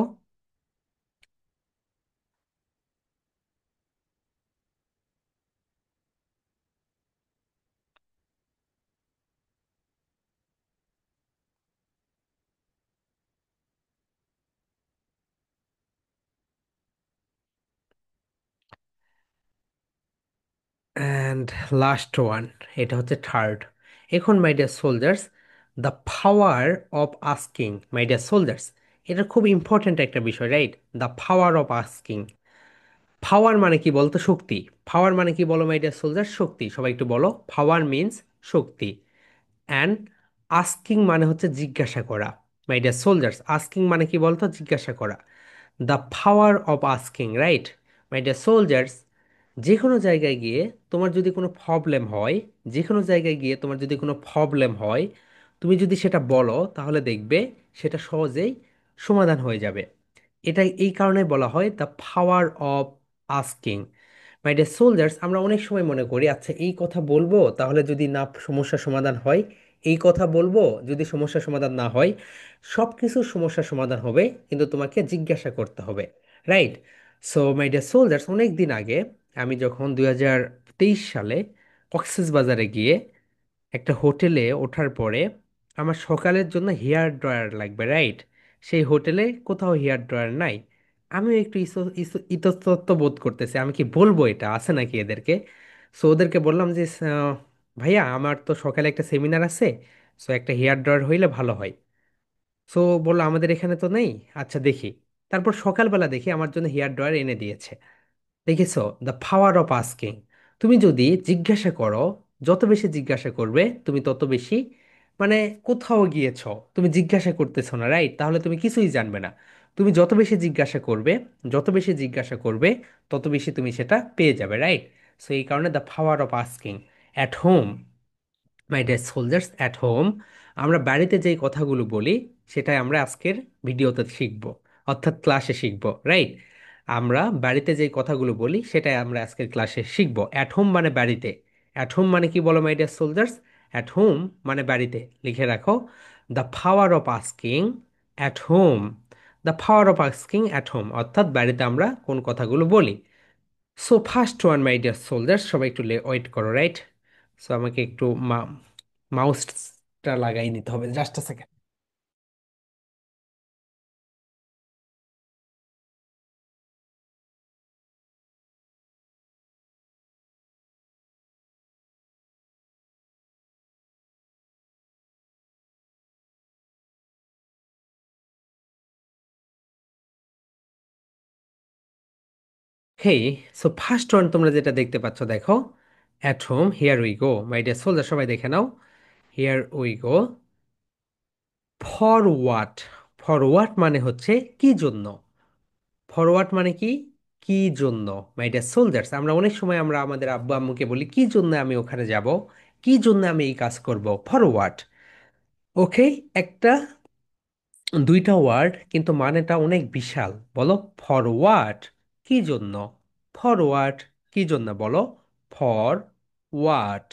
অ্যান্ড লাস্ট ওয়ান, এটা হচ্ছে থার্ড। এখন my dear soldiers, the power of asking, my dear soldiers, এটা খুব ইম্পর্ট্যান্ট একটা বিষয়, right? The power of asking. Power মানে কি বলতো? শক্তি। পাওয়ার মানে কি বলো মাই ডিয়ার সোলজার? শক্তি। সবাই একটু বলো, পাওয়ার মিন্স শক্তি। অ্যান্ড আস্কিং মানে হচ্ছে জিজ্ঞাসা করা। মাই ডিয়ার সোলজার্স, আস্কিং মানে কি বলতো? জিজ্ঞাসা করা। The power of asking, right? My dear soldiers, যে কোনো জায়গায় গিয়ে তোমার যদি কোনো প্রবলেম হয়, যে কোনো জায়গায় গিয়ে তোমার যদি কোনো প্রবলেম হয়, তুমি যদি সেটা বলো তাহলে দেখবে সেটা সহজেই সমাধান হয়ে যাবে। এটা এই কারণে বলা হয় the power of asking. My dear soldiers, আমরা অনেক সময় মনে করি আচ্ছা এই কথা বলবো তাহলে যদি না সমস্যার সমাধান হয়, এই কথা বলবো যদি সমস্যার সমাধান না হয়। সব কিছুর সমস্যার সমাধান হবে, কিন্তু তোমাকে জিজ্ঞাসা করতে হবে, right? So my dear soldiers, অনেক দিন আগে আমি যখন 2023 সালে কক্সবাজারে গিয়ে একটা হোটেলে ওঠার পরে আমার সকালের জন্য হেয়ার ড্রায়ার লাগবে, রাইট? সেই হোটেলে কোথাও হেয়ার ড্রায়ার নাই। আমিও একটু ইতস্তত বোধ করতেছি, আমি কি বলবো এটা আছে নাকি এদেরকে। সো ওদেরকে বললাম যে ভাইয়া আমার তো সকালে একটা সেমিনার আছে, সো একটা হেয়ার ড্রায়ার হইলে ভালো হয়। সো বললো আমাদের এখানে তো নেই। আচ্ছা দেখি। তারপর সকালবেলা দেখি আমার জন্য হেয়ার ড্রায়ার এনে দিয়েছে। দেখেছো দ্য পাওয়ার অফ আস্কিং। তুমি যদি জিজ্ঞাসা করো, যত বেশি জিজ্ঞাসা করবে তুমি তত বেশি, মানে কোথাও গিয়েছো, তুমি জিজ্ঞাসা করতেছো না, রাইট? তাহলে তুমি কিছুই জানবে না। তুমি যত বেশি জিজ্ঞাসা করবে, যত বেশি জিজ্ঞাসা করবে, তত বেশি তুমি সেটা পেয়ে যাবে, রাইট? সো এই কারণে the power of asking. At home, my dear soldiers, at home, আমরা বাড়িতে যেই কথাগুলো বলি সেটাই আমরা আজকের ভিডিওতে শিখব, অর্থাৎ ক্লাসে শিখব, রাইট? আমরা বাড়িতে যেই কথাগুলো বলি সেটাই আমরা আজকের ক্লাসে শিখব। অ্যাট হোম মানে বাড়িতে। অ্যাট হোম মানে কি বলো my dear soldiers? At home মানে বাড়িতে। লিখে রাখো, the power of asking at home. The power of asking at home, অর্থাৎ বাড়িতে আমরা কোন কথাগুলো বলি। So first one my dear soldiers, সবাই একটু ওয়েট করো, রাইট? সো আমাকে একটু মাউসটা লাগাই নিতে হবে, just a second. Hey, so first one তোমরা যেটা দেখতে পাচ্ছ দেখো, at home, here we go. My dear soldier, সবাই দেখে নাও, here we go. Forward, forward মানে হচ্ছে কি জন্য। ফরওয়ার্ড মানে কি? কি জন্য। মাই ডিয়ার সোলজার্স, আমরা অনেক সময় আমরা আমাদের আব্বু আম্মুকে বলি কি জন্য আমি ওখানে যাব, কি জন্য আমি এই কাজ করব, ফরওয়ার্ড। ওকে, একটা দুইটা ওয়ার্ড কিন্তু মানেটা অনেক বিশাল। বলো ফরওয়ার্ড, কি জন্য? ফরওয়ার্ড, কি জন্য বলো? ফর ওয়ার্ড,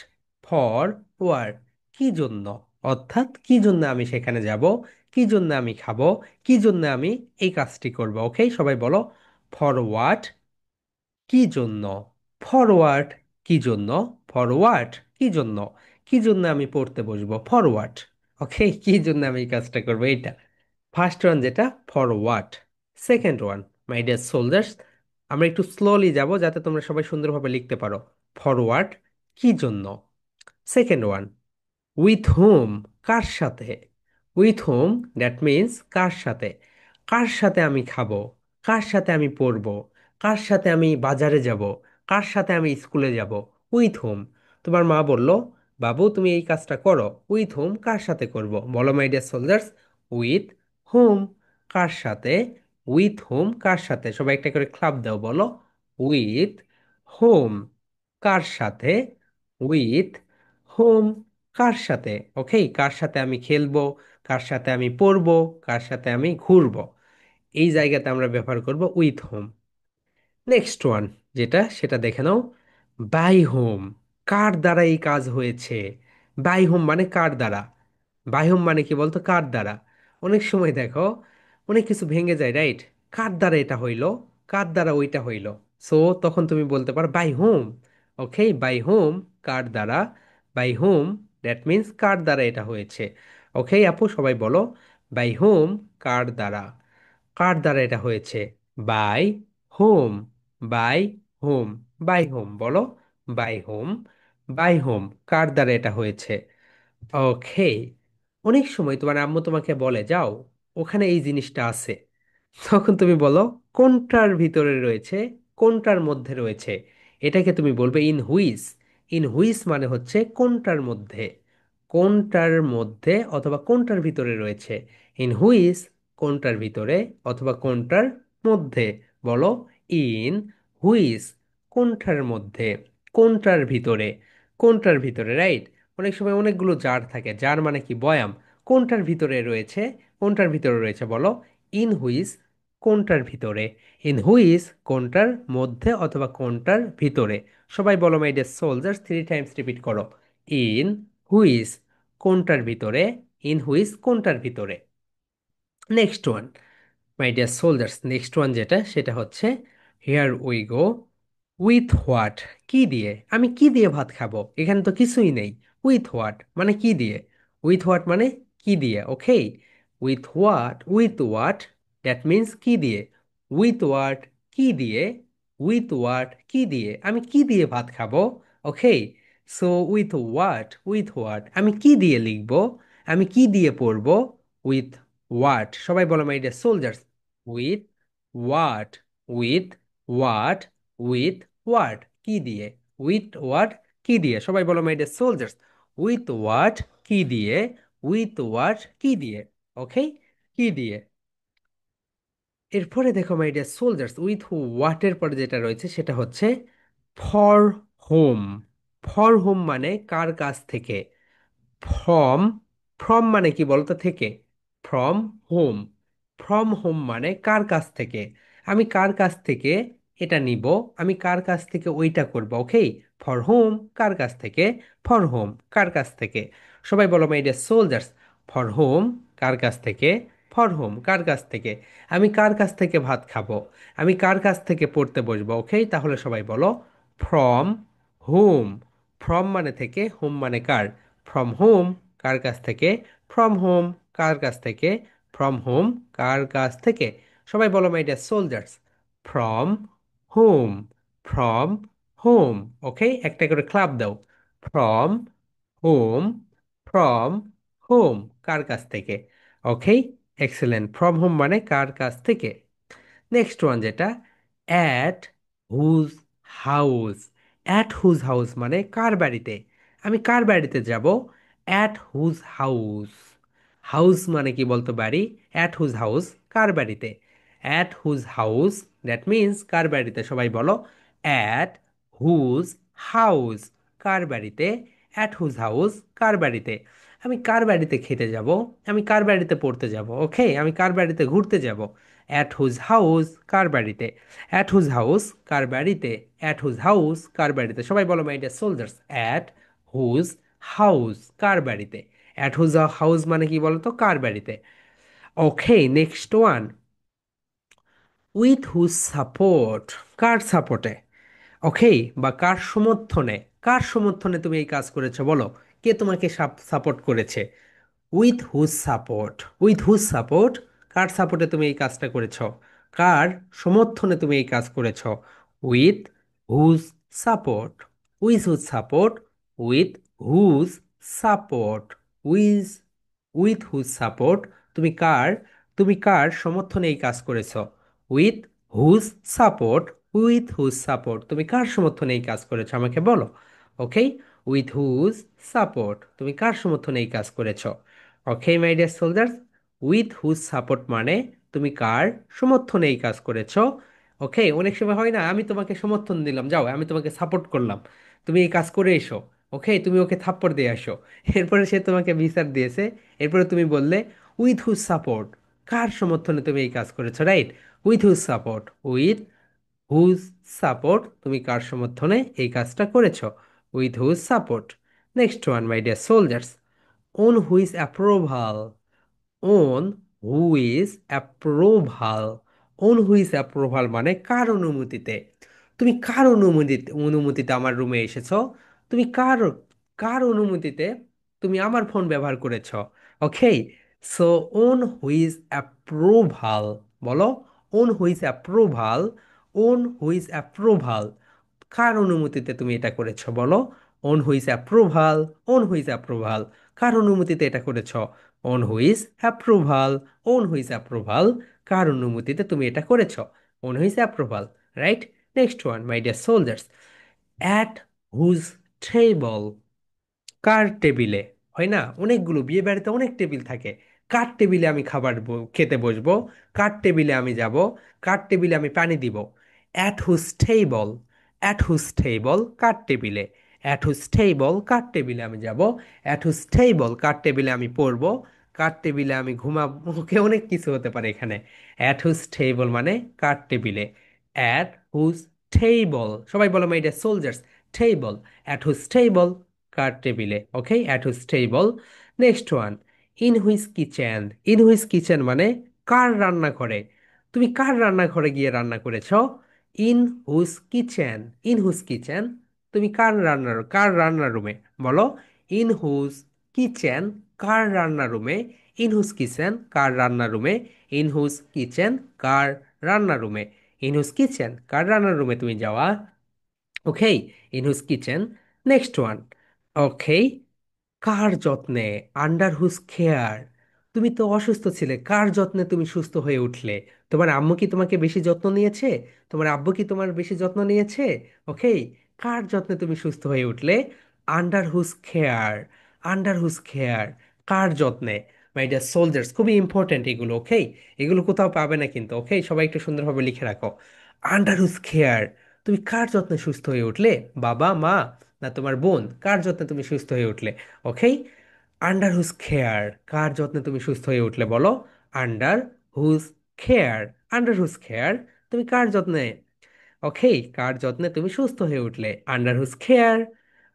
ফর ওয়ার্ড, কি জন্য, অর্থাৎ কি জন্য আমি সেখানে যাব, কি জন্য আমি খাবো, কি জন্য আমি এই কাজটি করব। ওকে, সবাই বলো ফরওয়ার্ড, কি জন্য? ফরওয়ার্ড, কি জন্য? ফরওয়ার্ড, কি জন্য? কি জন্য আমি পড়তে বসবো? ফরওয়ার্ড। ওকে, কি জন্য আমি এই কাজটা করবো, এটা ফার্স্ট ওয়ান যেটা, forward. Second one, my dear soldiers, আমরা একটু স্লোলি যাব যাতে তোমরা সবাই সুন্দরভাবে লিখতে পারো। ফরওয়ার্ড, কি জন্য। সেকেন্ড ওয়ান, উইথ হুম, কার সাথে। উইথ হুম, দ্যাট মিন্স কার সাথে। কার সাথে আমি খাবো, কার সাথে আমি পড়বো, কার সাথে আমি বাজারে যাব, কার সাথে আমি স্কুলে যাব। উইথ হুম, তোমার মা বলল বাবু তুমি এই কাজটা করো, উইথ হুম, কার সাথে করব, বলো my dear soldiers. With whom, কার সাথে। উইথ হুম, কার সাথে, সবাই একটা করে ক্লাব দাও, বলো উইথ হুম, কার সাথে। উইথ হুম, কার সাথে। ওকে, কার সাথে আমি খেলবো, কার সাথে আমি পড়বো, কার সাথে আমি ঘুরবো, এই জায়গাতে আমরা ব্যবহার করব উইথ হোম। নেক্সট ওয়ান যেটা, সেটা দেখে নাও, বাই হোম, কার দ্বারা এই কাজ হয়েছে। বাই হোম মানে কার দ্বারা। বাই হোম মানে কি বলতো? কার দ্বারা। অনেক সময় দেখো অনেক কিছু ভেঙে যায়, রাইট? কার দ্বারা এটা হইলো, কার দ্বারা ওইটা হইলো। সো তখন তুমি বলতে পারো by whom. Okay, by home, কার দ্বারা। বাই হোম, দ্যাট মিন্স কার দ্বারা এটা হয়েছে। ওকে আপু, সবাই বলো বাই হোম, কার দ্বারা। কার দ্বারা এটা হয়েছে? By home, by home, by home, বলো বাই হোম, বাই হোম, কার দ্বারা এটা হয়েছে। ওকে, অনেক সময় তোমার আম্মু তোমাকে বলে যাও ওখানে এই জিনিসটা আছে, তখন তুমি বলো কোনটার ভিতরে রয়েছে, কোনটার মধ্যে রয়েছে। এটাকে তুমি বলবে ইন হুইস। ইন হুইস মানে হচ্ছে কোনটার মধ্যে, কোনটার মধ্যে অথবা কোনটার ভিতরে রয়েছে। ইন হুইস কোনটার ভিতরে অথবা কোনটার মধ্যে। বলো ইন হুইস কোনটার মধ্যে, কোনটার ভিতরে, কোনটার ভিতরে, রাইট। অনেক সময় অনেকগুলো জার থাকে, জার মানে কি বয়াম। কোনটার ভিতরে রয়েছে, কোনটার ভিতরে রয়েছে বলো ইন হুইস কোনটার ভিতরে। ইন হুইস কোনটার মধ্যে অথবা কোনটার ভিতরে। সবাই বলো my dear soldiers, 3 times repeat করো। ইন হুইস কোনটার ভিতরে, ইন হুইস কোনটার ভিতরে। Next one my dear soldiers, next one যেটা সেটা হচ্ছে here we go. With what, কি দিয়ে, আমি কি দিয়ে ভাত খাবো, এখানে তো কিছুই নেই। উইথ হোয়াট মানে কি দিয়ে, উইথ হোয়াট মানে কি দিয়ে, okay. With what, with what, that means কি দিয়ে। উইথ হোয়াট কি দিয়ে, উইথ হোয়াট কি দিয়ে, আমি কি দিয়ে ভাত খাবো, okay. So with what, with what আমি কি দিয়ে লিখবো, আমি কি দিয়ে পড়বো। উইথ হোয়াট, সবাই বলো my dear soldiers. With what, with what, with what কি দিয়ে, উইথ হোয়াট কি দিয়ে, সবাই বলো my dear soldiers. With what কি দিয়ে, উইথ হোয়াট কি দিয়ে, ওকে, কি দিয়ে। এরপরে দেখো মাই ডিয়ার সোলজার্স, উইথ হোয়াটের পরে যেটা রয়েছে সেটা হচ্ছে ফর হোম। ফর হোম মানে কার কাছ থেকে। ফ্রম, ফ্রম মানে কি বলতো থেকে। ফ্রম হোম, ফ্রম হোম মানে কার কাছ থেকে, আমি কার কাছ থেকে এটা নিব, আমি কার কাছ থেকে ওইটা করব, ওকে। ফর হোম কার কাছ থেকে, ফর হোম কার কাছ থেকে। সবাই বলো my dear soldiers, for whom কার কাছ থেকে, ফর হোম কার কাছ থেকে। আমি কার কাছ থেকে ভাত খাবো, আমি কার কাছ থেকে পড়তে বসবো, ওকে। তাহলে সবাই বলো ফ্রম হোম। ফ্রম মানে থেকে, হোম মানে কার। ফ্রম হোম কার কাছ থেকে, ফ্রম হোম কার কাছ থেকে, ফ্রম হোম কার কাছ থেকে। সবাই বলো my dear soldiers, from whom, from whom, okay. একটা করে ক্লাব দাও। ফ্রম হোম, ফ্রম হোম কার কাছ থেকে, ওকে। এক্সেলেন্ট, ফ্রম হোম মানে কার কাছ থেকে। নেক্সট ওয়ান যেটা at whose house. At whose house মানে কার বাড়িতে, আমি কার বাড়িতে যাব। অ্যাট হুজ হাউস, হাউস মানে কি বলতো বাড়ি। অ্যাট হুজ হাউস কার বাড়িতে। At whose house that means কার বাড়িতে। সবাই বলো অ্যাট হুজ হাউস কার বাড়িতে, অ্যাট হুজ হাউস কার বাড়িতে। আমি কার বাড়িতে খেতে যাব, আমি কার বাড়িতে পড়তে যাব, ওকে। আমি কার বাড়িতে ঘুরতে যাব। অ্যাট হুজ হাউস কার বাড়িতে, অ্যাট হুজ হাউস কার বাড়িতে, অ্যাট হুজ হাউস কার বাড়িতে। সবাই বলো my dear soldiers, at whose house কার বাড়িতে। অ্যাট হুজ হাউস মানে কি বলতো কার বাড়িতে, okay. Next one with whose support, কার সাপোর্টে, ওকে, বা কার সমর্থনে, কার সমর্থনে তুমি এই কাজ করেছো বলো, কে তোমাকে সাপোর্ট করেছে। With whose support, with whose support কার সাপোর্টে তুমি এই কাজটা করেছ, কার সমর্থনে তুমি এই কাজ করেছ। With whose support, with whose support, with whose support, with, with whose support তুমি কার, তুমি কার সমর্থনে এই কাজ করেছ। With whose support, with whose support তুমি কার সমর্থনে এই কাজ করেছো আমাকে বলো, ওকে। উইথ হুজ সাপোর্ট তুমি কার সমর্থনে এই কাজ করেছো, okay my dear soldiers. With whose support মানে তুমি কার সমর্থনে এই কাজ করেছো, ওকে। অনেক সময় হয় না, আমি তোমাকে সমর্থন দিলাম, যাও আমি তোমাকে সাপোর্ট করলাম, তুমি এই কাজ করে এসো, ওকে, তুমি ওকে থাপ্পড় দিয়ে আসো। এরপরে সে তোমাকে বিচার দিয়েছে, এরপরে তুমি বললে উইথ হুজ সাপোর্ট, কার সমর্থনে তুমি এই কাজ করেছো, right. With whose support, with whose support তুমি কার সমর্থনে এই কাজটা করেছো, with whose support. Next one my dear soldiers, on whose approval. On whose approval, on whose approval মানে কার অনুমতিতে, তুমি কার অনুমতিতে, অনুমতিতে আমার রুমে এসেছো, তুমি কার, কার অনুমতিতে তুমি আমার ফোন ব্যবহার করেছো, okay. So on whose approval, বলো on whose approval, on whose approval কার অনুমতিতে তুমি এটা করেছো বলো। On whose approval, on whose approval কার অনুমতিতে এটা করেছো, on whose approval. On whose approval, কার অনুমতিতে তুমি এটা করেছো? On whose approval, right? Next one, my dear soldiers, at whose table, কার টেবিলে? হয় না, অনেকগুলো বিয়ে বাড়িতে অনেক টেবিল থাকে। কার টেবিলে আমি খাবার খেতে বসবো? কার টেবিলে আমি যাব? কার টেবিলে আমি পানি দিব? At whose table. At whose table, কার টেবিলে? অ্যাট হুজ টেবল, কার টেবিলে আমি যাব? অ্যাট হুজ টেবল, কার টেবিলে আমি পড়বো? কার টেবিলে আমি ঘুমাবো? ওকে, অনেক কিছু হতে পারে এখানে। অ্যাট হুজ টেবল মানে কার টেবিলে। অ্যাট হুজ টেবল, সবাই বলো my dear soldiers, table. At whose table, কার টেবিলে। Okay, at which table. Next one, in which kitchen. In which kitchen মানে কার রান্নাঘরে? তুমি কার রান্নাঘরে গিয়ে রান্না করেছ? In which kitchen. In which kitchen, তুমি কার রান্নার রুমে? বলো, ইন হুইচ কিচেন, কার রান্নার রুমে? ইন হুইচ কিচেন, কার রান্নার রুমে? ইন হুইচ কিচেন, কার রান্নার রুমে? ইন হুইচ কিচেন, কার রান্নার রুমে তুমি যাওয়া? Okay, in whose kitchen. Next one, okay, কার যত্নে? Under whose care. তুমি তো অসুস্থ ছিলে, কার যত্নে তুমি সুস্থ হয়ে উঠলে? তোমার আম্মু কি তোমাকে বেশি যত্ন নিয়েছে? তোমার আব্বু কি তোমার বেশি যত্ন নিয়েছে? ওকে, কার যত্নে তুমি সুস্থ হয়ে উঠলে? Under whose care. Under whose care, কার যত্নে? মাই ডিয়ার সোলজার্স, খুবই ইম্পর্ট্যান্ট এগুলো। ওকে, এগুলো কোথাও পাবে না কিন্তু। ওকে, সবাই একটু সুন্দরভাবে লিখে রাখো। আন্ডার হুজ কেয়ার, তুমি কার যত্নে সুস্থ হয়ে উঠলে? বাবা, মা, না তোমার বোন? কার যত্নে তুমি সুস্থ হয়ে উঠলে? ওকে, আন্ডার হুজ খেয়ার, কার যত্নে তুমি সুস্থ হয়ে উঠলে? বলো, আন্ডার হুজ খেয়ার। আন্ডার হুজ খেয়ার, তুমি কার যত্নে? ওকে, কার যত্নে তুমি সুস্থ হয়ে উঠলে? Under whose care.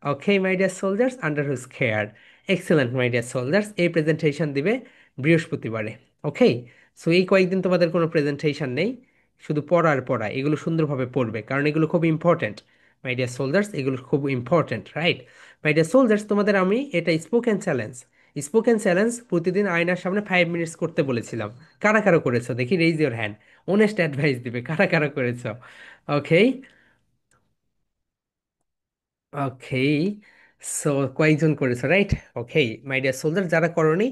Okay my dear soldiers, under whose care. Excellent my dear soldiers, এই প্রেজেন্টেশন দিবে বৃহস্পতিবারে। ওকে, সো এই কয়েকদিন তোমাদের কোনো প্রেজেন্টেশন নেই, শুধু পড়ার পড়া। এগুলো সুন্দরভাবে পড়বে, কারণ এগুলো খুব ইম্পর্ট্যান্ট মাই ডিয়ার সোলজার্স, এগুলো খুব important, right? My dear soldiers, তোমাদের আমি এটা স্পোকেন চ্যালেঞ্জ, স্পোকেন চ্যালেঞ্জ প্রতিদিন আয়নার সামনে 5 মিনিটস করতে বলেছিলাম। কারা কারা করেছো দেখি, raise your hand. Honest advice দিবে, কারা কারা করেছো? ওকে, ওকে, সো কয়েকজন করেছো, right? Okay my dear soldier, যারা করনি,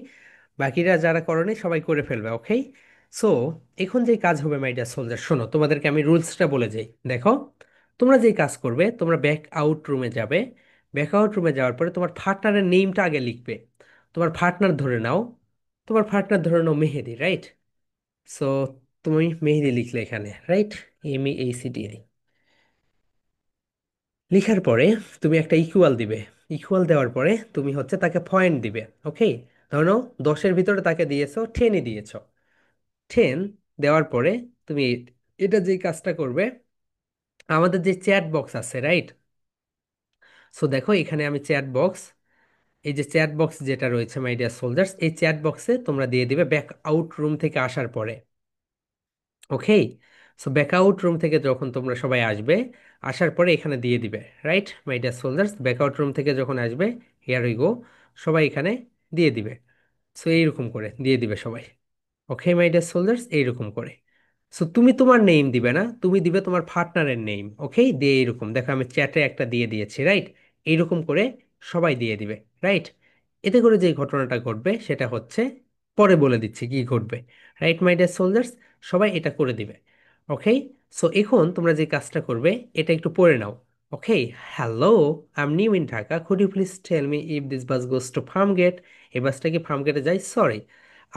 বাকিরা যারা করনি সবাই করে ফেলবে। ওকে, সো এখন যে কাজ হবে মাই ডিয়ার সোলজার, শোনো, তোমাদেরকে আমি রুলসটা বলে যাই। দেখো, তোমরা যেই কাজ করবে, তোমরা ব্যাক আউট রুমে যাবে। ব্যাক আউট রুমে যাওয়ার পরে তোমার পার্টনারের নেমটা আগে লিখবে। তোমার পার্টনার ধরে নাও, তোমার পার্টনার ধরে নাও মেহেদি, রাইট? সো তুমি মেহেদি লিখলে এখানে, রাইট? MEHCDI লিখার পরে তুমি একটা ইকুয়াল দিবে। ইকুয়াল দেওয়ার পরে তুমি হচ্ছে তাকে পয়েন্ট দিবে। ওকে, ধরো 10-এর ভিতরে তাকে দিয়েছো 10ই দিয়েছো। 10 দেওয়ার পরে তুমি এটা যে কাজটা করবে, আমাদের যে চ্যাট বক্স আছে, রাইট? সো দেখো এখানে আমি চ্যাট বক্স, এই যে চ্যাট বক্স যেটা রয়েছে মাই ডিয়ার সোলজার্স, এই চ্যাট বক্সে তোমরা দিয়ে দিবে ব্যাক আউট রুম থেকে আসার পরে। ওকে, সো ব্যাকআউট রুম থেকে যখন তোমরা সবাই আসবে, আসার পরে এখানে দিয়ে দিবে, right my dear soldiers? Breakout room থেকে যখন আসবে, হিয়ার উই গো, সবাই এখানে দিয়ে দিবে। সো এইরকম করে দিয়ে দিবে সবাই। ওকে মাই ডিয়ার সোলজার্স, এইরকম করে। সো তুমি তোমার নেম দিবে না, তুমি দিবে তোমার পার্টনারের নেম। ওকে, দিয়ে এইরকম দেখো আমি চ্যাটে একটা দিয়ে দিয়েছি, রাইট? এইরকম করে সবাই দিয়ে দিবে, রাইট? এতে করে যে ঘটনাটা ঘটবে সেটা হচ্ছে, পরে বলে দিচ্ছি কি ঘটবে, রাইট মাই ডিয়ার সোলজার্স? সবাই এটা করে দিবে। ওকে, সো এখন তোমরা যে কাজটা করবে, এটা একটু পড়ে নাও। Okay, hello, I am new in Dhaka, could you please tell me if this bus goes to farm gate? এই বাসটা কি ফার্ম গেটে যায়? Sorry,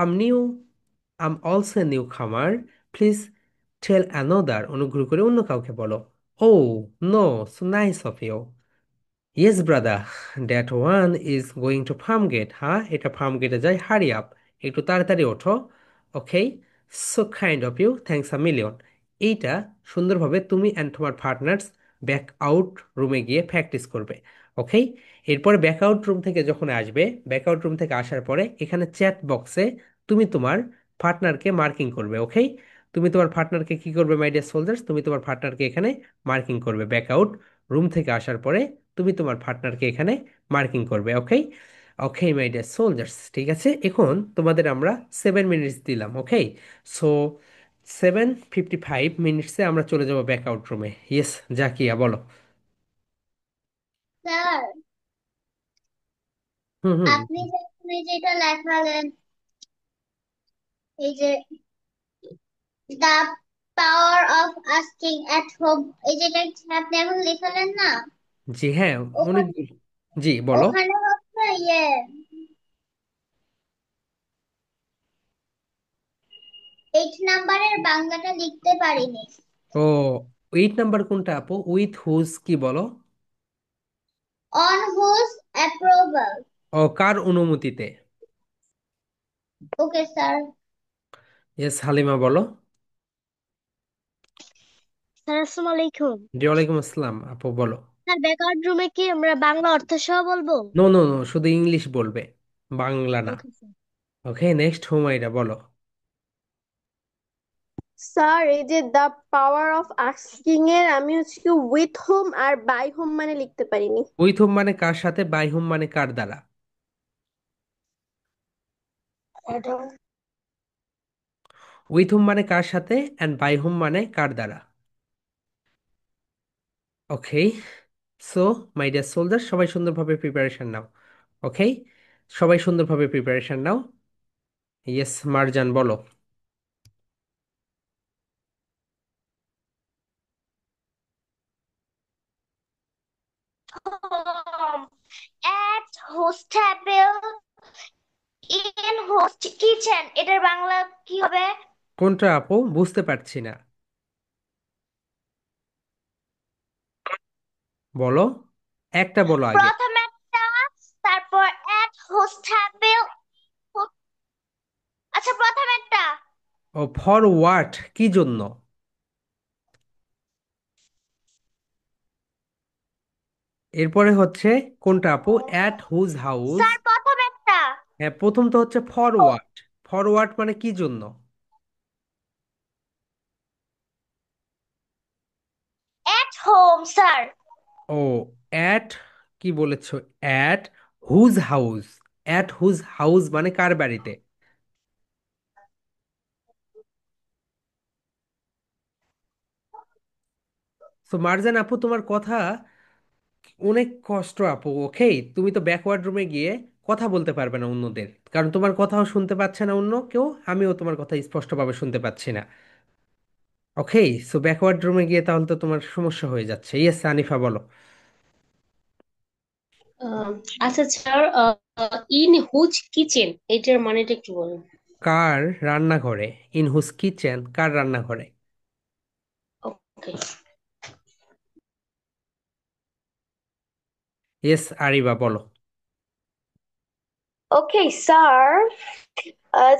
I'm new, I'm also a newcomer. Please tell another. অনুগ্রহ করে অন্য কাউকে বলো। Oh, no, so nice of you. Yes, brother, that one is going to Farmgate, হ্যাঁ এটা ফার্মগেটে যায়, হারি আপ, একটু তাড়াতাড়ি ওঠো। Okay, so kind of you, thanks a million. এইটা সুন্দরভাবে তুমি অ্যান্ড তোমার পার্টনার্স ব্যাক আউট রুমে গিয়ে প্র্যাকটিস করবে। ওকে, এরপরে ব্যাক আউট রুম থেকে যখন আসবে, ব্যাক আউট রুম থেকে আসার পরে এখানে চ্যাট বক্সে তুমি তোমার পার্টনারকে মার্কিং করবে। ওকে, তুমি তোমার পার্টনারকে কি করবে মাই ডিয়ার সোলজার্স? তুমি তোমার পার্টনারকে এখানে মার্কিং করবে। ব্যাক আউট রুম থেকে আসার পরে তুমি তোমার পার্টনারকে এখানে মার্কিং করবে। ওকে, ওকে মাই ডিয়ার সোলজার্স, ঠিক আছে। এখন তোমাদের আমরা 7 মিনিটস দিলাম। ওকে, সো 7:55 আমরা চলে যাব ব্যাক আউট রুমে। ইয়েস, জাকিয়া বলো। স্যার, হুম হুম। আপনি যে এখানে যেটা লেখালেন এই যে the power of asking at home, এই যেটা আপনি এখন লিখলেন না, জি হ্যাঁ, ওখানে অনেক। জি বলো। ওখানে হচ্ছে ইয়ে 8 নাম্বারের বাংলাটা লিখতে পারিনি। ও, 8 নাম্বার কোনটা আপু? উইথ হুজ কি বলো? On whose approval. ও, কার অনুমতিতে? Okay sir. ইয়েস, হালিমা বলো। স্যার আসসালামু আলাইকুম। জি ওয়ালাইকুম আসসালাম, আপু বলো। স্যার ব্যাকওয়ার্ড রুমে কি আমরা বাংলা অর্থ সহ বলবো? নো নো নো, শুধু ইংলিশ বলবে, বাংলা না। ওকে স্যার। ওকে, নেক্সট হুমাইরা বলো। স্যার এই যে দ্য পাওয়ার অফ আস্কিং এর আমি হচ্ছে কি উইথ হোম আর বাই হোম মানে লিখতে পারিনি। উইথ হোম মানে কার সাথে, বাই হোম মানে কার দ্বারা? উইথ হোম মানে কার সাথে, অ্যান্ড বাই হোম মানে কার দ্বারা। ওকে, সো মাই ডিয়ার সোলজার, সবাই সুন্দরভাবে প্রিপারেশন নাও। ওকে, সবাই সুন্দরভাবে প্রিপারেশন নাও। ইয়েস, মারজান বলো। At host table in host kitchen, এটার বাংলা কি হবে? কোনটা আপু, বুঝতে পারছি না, বলো, একটা বলো আগে। প্রথম একটা, তারপর অ্যাট হোস্ট টেবিল। আচ্ছা প্রথম একটা। ও, ফর হোয়াট, কি জন্য? এরপরে হচ্ছে কোনটা আপু, অ্যাট হুজ হাউস? স্যার প্রথম একটা। হ্যাঁ, প্রথম তো হচ্ছে ফরওয়ার্ড। ফরওয়ার্ড মানে কি জন্য? At home sir. ও, অ্যাট, কি বলেছো? At whose house. At whose house মানে কার বাড়িতে? তো মার্জান আপু, তোমার কথা অনেক কষ্ট আপু। ওকে, তুমি তো ব্যাকওয়ার্ড রুমে গিয়ে কথা বলতে পারবে না অন্যদের, কারণ তোমার কথাও শুনতে পাচ্ছে না অন্য কেউ, আমিও তোমার কথা স্পষ্টভাবে শুনতে পাচ্ছি না। ওকে, সো ব্যাকওয়ার্ড রুমে গিয়ে তাহলে তো তোমার সমস্যা হয়ে যাচ্ছে। ইয়েস, আনিফা বলো। আহ, আচ্ছা স্যার, ইন হুজ কিচেন এটার মানেটা একটু বলুন। কার রান্নাঘরে? ইন হুজ কিচেন, কার রান্নাঘরে? ওকে। ইয়েস, আরিবা বলো। ওকে স্যার,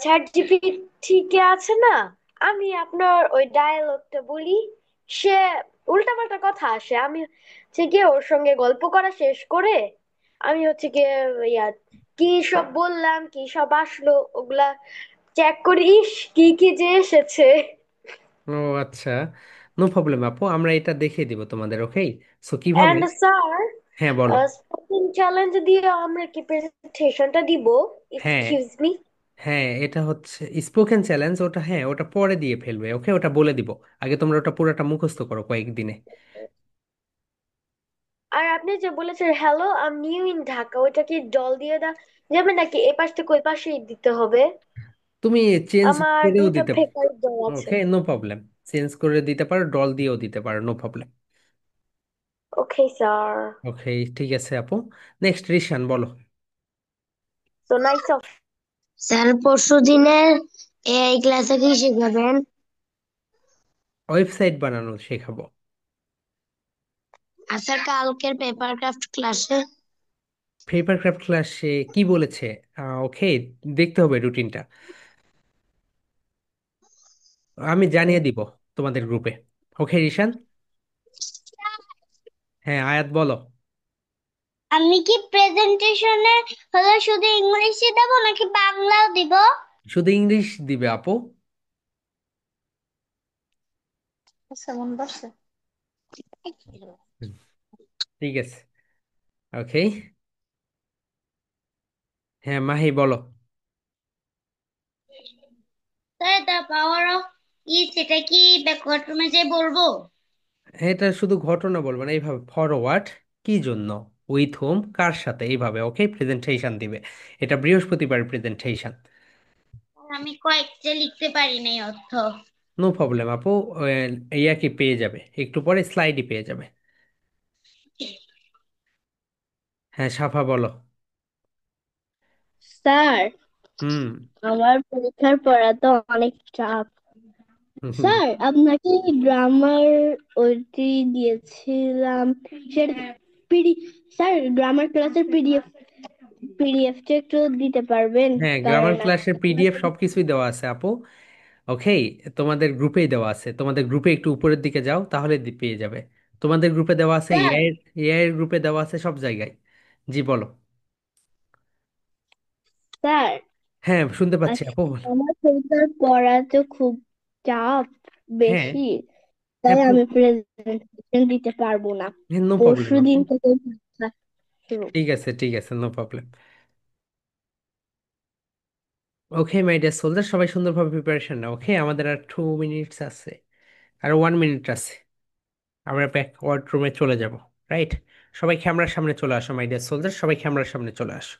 চ্যাট জিপিটি আছে না, আমি আপনার ওই ডায়ালগটা বলি, সে উল্টাপাল্টা কথা আসে, আমি হচ্ছে গিয়ে ওর সঙ্গে গল্প করা শেষ করে আমি হচ্ছে গিয়ে ইয়া কি সব বললাম, কি সব আসলো ওগুলা চেক করি, ইস কি কি যে এসেছে। ও আচ্ছা, নো প্রবলেম আপু, আমরা এটা দেখিয়ে দিব তোমাদের। ওকে, সো কিভাবে? এন্ড স্যার, হ্যাঁ বলো। স্পোকেন চ্যালেঞ্জ দিয়ে আমরা কি প্রেজেন্টেশনটা দিব? হ্যাঁ এক্সকিউজ মি। হ্যাঁ, এটা হচ্ছে স্পোকেন চ্যালেঞ্জ, ওটা হ্যাঁ, ওটা পরে দিয়ে ফেলবে। ওকে, ওটা বলে দিব। আগে তোমরা ওটা পুরোটা মুখস্থ করো কয়েকদিনে। আর আপনি যে বলেছেন hello I knew in Dhaka, ওইটা কি জল দিয়ে যাবে নাকি এ পাশ থেকে ওই পাশেই দিতে হবে? তুমি চেঞ্জ আমার করেও দুইটা দিতে পারো। ফেভারিট জল আছে। ওকে, নো প্রবলেম। চেঞ্জ করে দিতে পারো, ডল দিয়েও দিতে পারো, no problem. Okay sir. Okay, ঠিক আছে আপু। নেক্সট রিশান বলো। So nice of. স্যার পরশু দিনের এই ক্লাসে কি শিখাবেন? ওয়েবসাইট বানানো শেখাবো। আর স্যার কালকের পেপার ক্রাফট ক্লাসে? পেপার ক্রাফট ক্লাসে কি বলেছে? ওকে, দেখতে হবে রুটিনটা, আমি জানিয়ে দিব তোমাদের গ্রুপে। ওকে রিশান। হ্যাঁ, আয়াত বলো। আমি কি প্রেজেন্টেশনে হলে শুধু ইংলিশে দেবো নাকি বাংলাও দিব? শুধু ইংলিশ দিবে আপু। আচ্ছা মন বসে। হুম, ঠিক আছে। ওকে, হ্যাঁ মাহি বলো। স্যার দ্য পাওয়ার অফ সেটা কি ব্যাকওয়ার্ড রুমে যে বলবো? এটা শুধু ঘটনা বলবো না, এইভাবে ফরওয়ার্ড, কি জন্য, উইথ হোম, কার সাথে, এইভাবে। ওকে, প্রেজেন্টেশন দিবে। এটা বৃহস্পতিবার প্রেজেন্টেশন। আমি কয়েকটা লিখতে পারি নাই অর্থ। নো প্রবলেম আপু। ইয়া কি পেয়ে যাবে, একটু পরে স্লাইডই পেয়ে যাবে। হ্যাঁ সাফা বলো। স্যার, হুম। আমার পরীক্ষার পড়া তো অনেক চাপ। হুম হুম। স্যার, আপনাকে গ্রামার ওইটি দিয়েছিলাম, সেটা পিডি স্যার, গ্রামার ক্লাসের পিডিএফটা একটু দিতে পারবেন? হ্যাঁ গ্রামার কারণ ক্লাসের পিডিএফ সবকিছুই দেওয়া আছে আপু। ওকে, তোমাদের গ্রুপেই দেওয়া আছে, তোমাদের গ্রুপে একটু উপরের দিকে যাও তাহলে পেয়ে যাবে। তোমাদের গ্রুপে দেওয়া আছে, স্যার, এআই এআই এর গ্রুপে দেওয়া আছে, সব জায়গায়। জি বলো। স্যার, হ্যাঁ শুনতে পাচ্ছি আজকে আপু বলো। আমার পরীক্ষার পড়া তো খুব চাপ হ্যাঁ বেশি, তাই হ্যাঁ আমি প্রেজেন্টেশন দিতে পারবো না। নো পরশু প্রবলেম আপু। দিন থেকে পরীক্ষা শুরু। ঠিক আছে ঠিক আছে, no problem. Okay my dear soldier, সবাই সুন্দরভাবে প্রিপারেশন নাও। ওকে, আমাদের আর 2 মিনিটস আছে, আর 1 মিনিট আছে, আমরা ব্যাক ওয়ার্ড রুমে চলে যাব। রাইট, সবাই ক্যামেরার সামনে চলে আসো মাই ডিয়ার সোলজার, সবাই ক্যামেরার সামনে চলে আসো।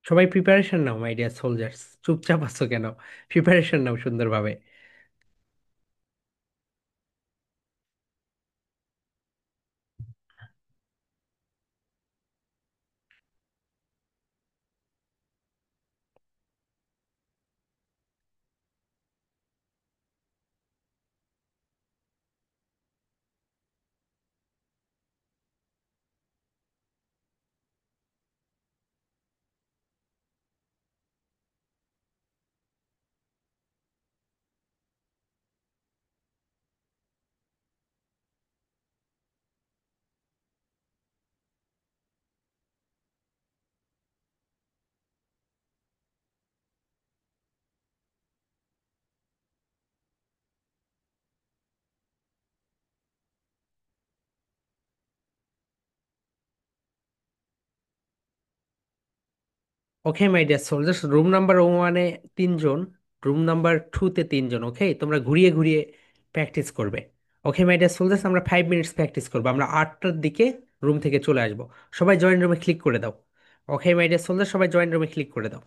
সবাই প্রিপারেশন নাও মাই ডিয়ার সোলজার্স, চুপচাপ আছো কেন? প্রিপারেশন নাও সুন্দরভাবে। Okay my dear soldiers, room number 1-এ 3 জন, রুম নাম্বার 2-তে 3 জন। ওকে, তোমরা ঘুরিয়ে ঘুরিয়ে প্র্যাকটিস করবে। ওকে মাই ডিয়ার সোলজার্স, আমরা 5 মিনিটস প্র্যাকটিস করবো, আমরা 8টার দিকে রুম থেকে চলে আসবো। সবাই জয়েন রুমে ক্লিক করে দাও। ওকে মাই ডিয়ার সোলজার্স, সবাই জয়েন রুমে ক্লিক করে দাও।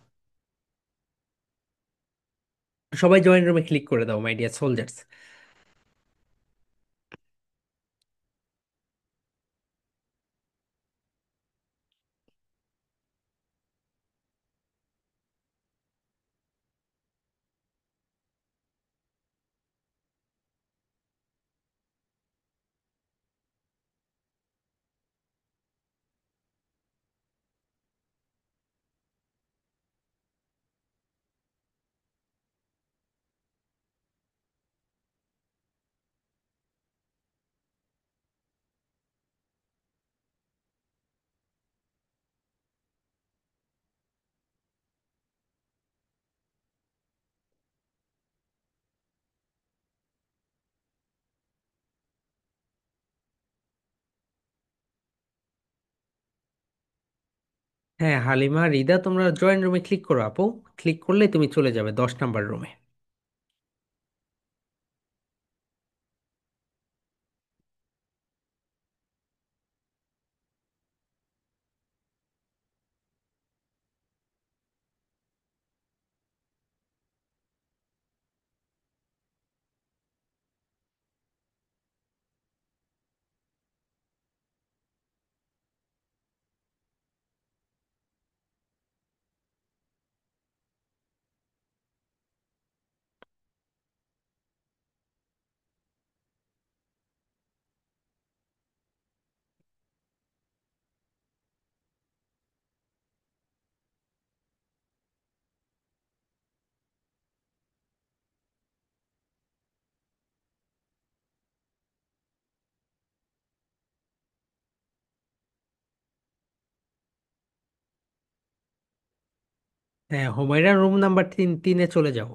সবাই জয়েন রুমে ক্লিক করে দাও মাই ডিয়ার সোলজার্স। হ্যাঁ হালিমা, রিদা, তোমরা জয়েন রুমে ক্লিক করো আপু। ক্লিক করলে তুমি চলে যাবে 10 নাম্বার রুমে। হ্যাঁ, হুমায়রা, রুম নাম্বার 3 3-এ চলে যাও।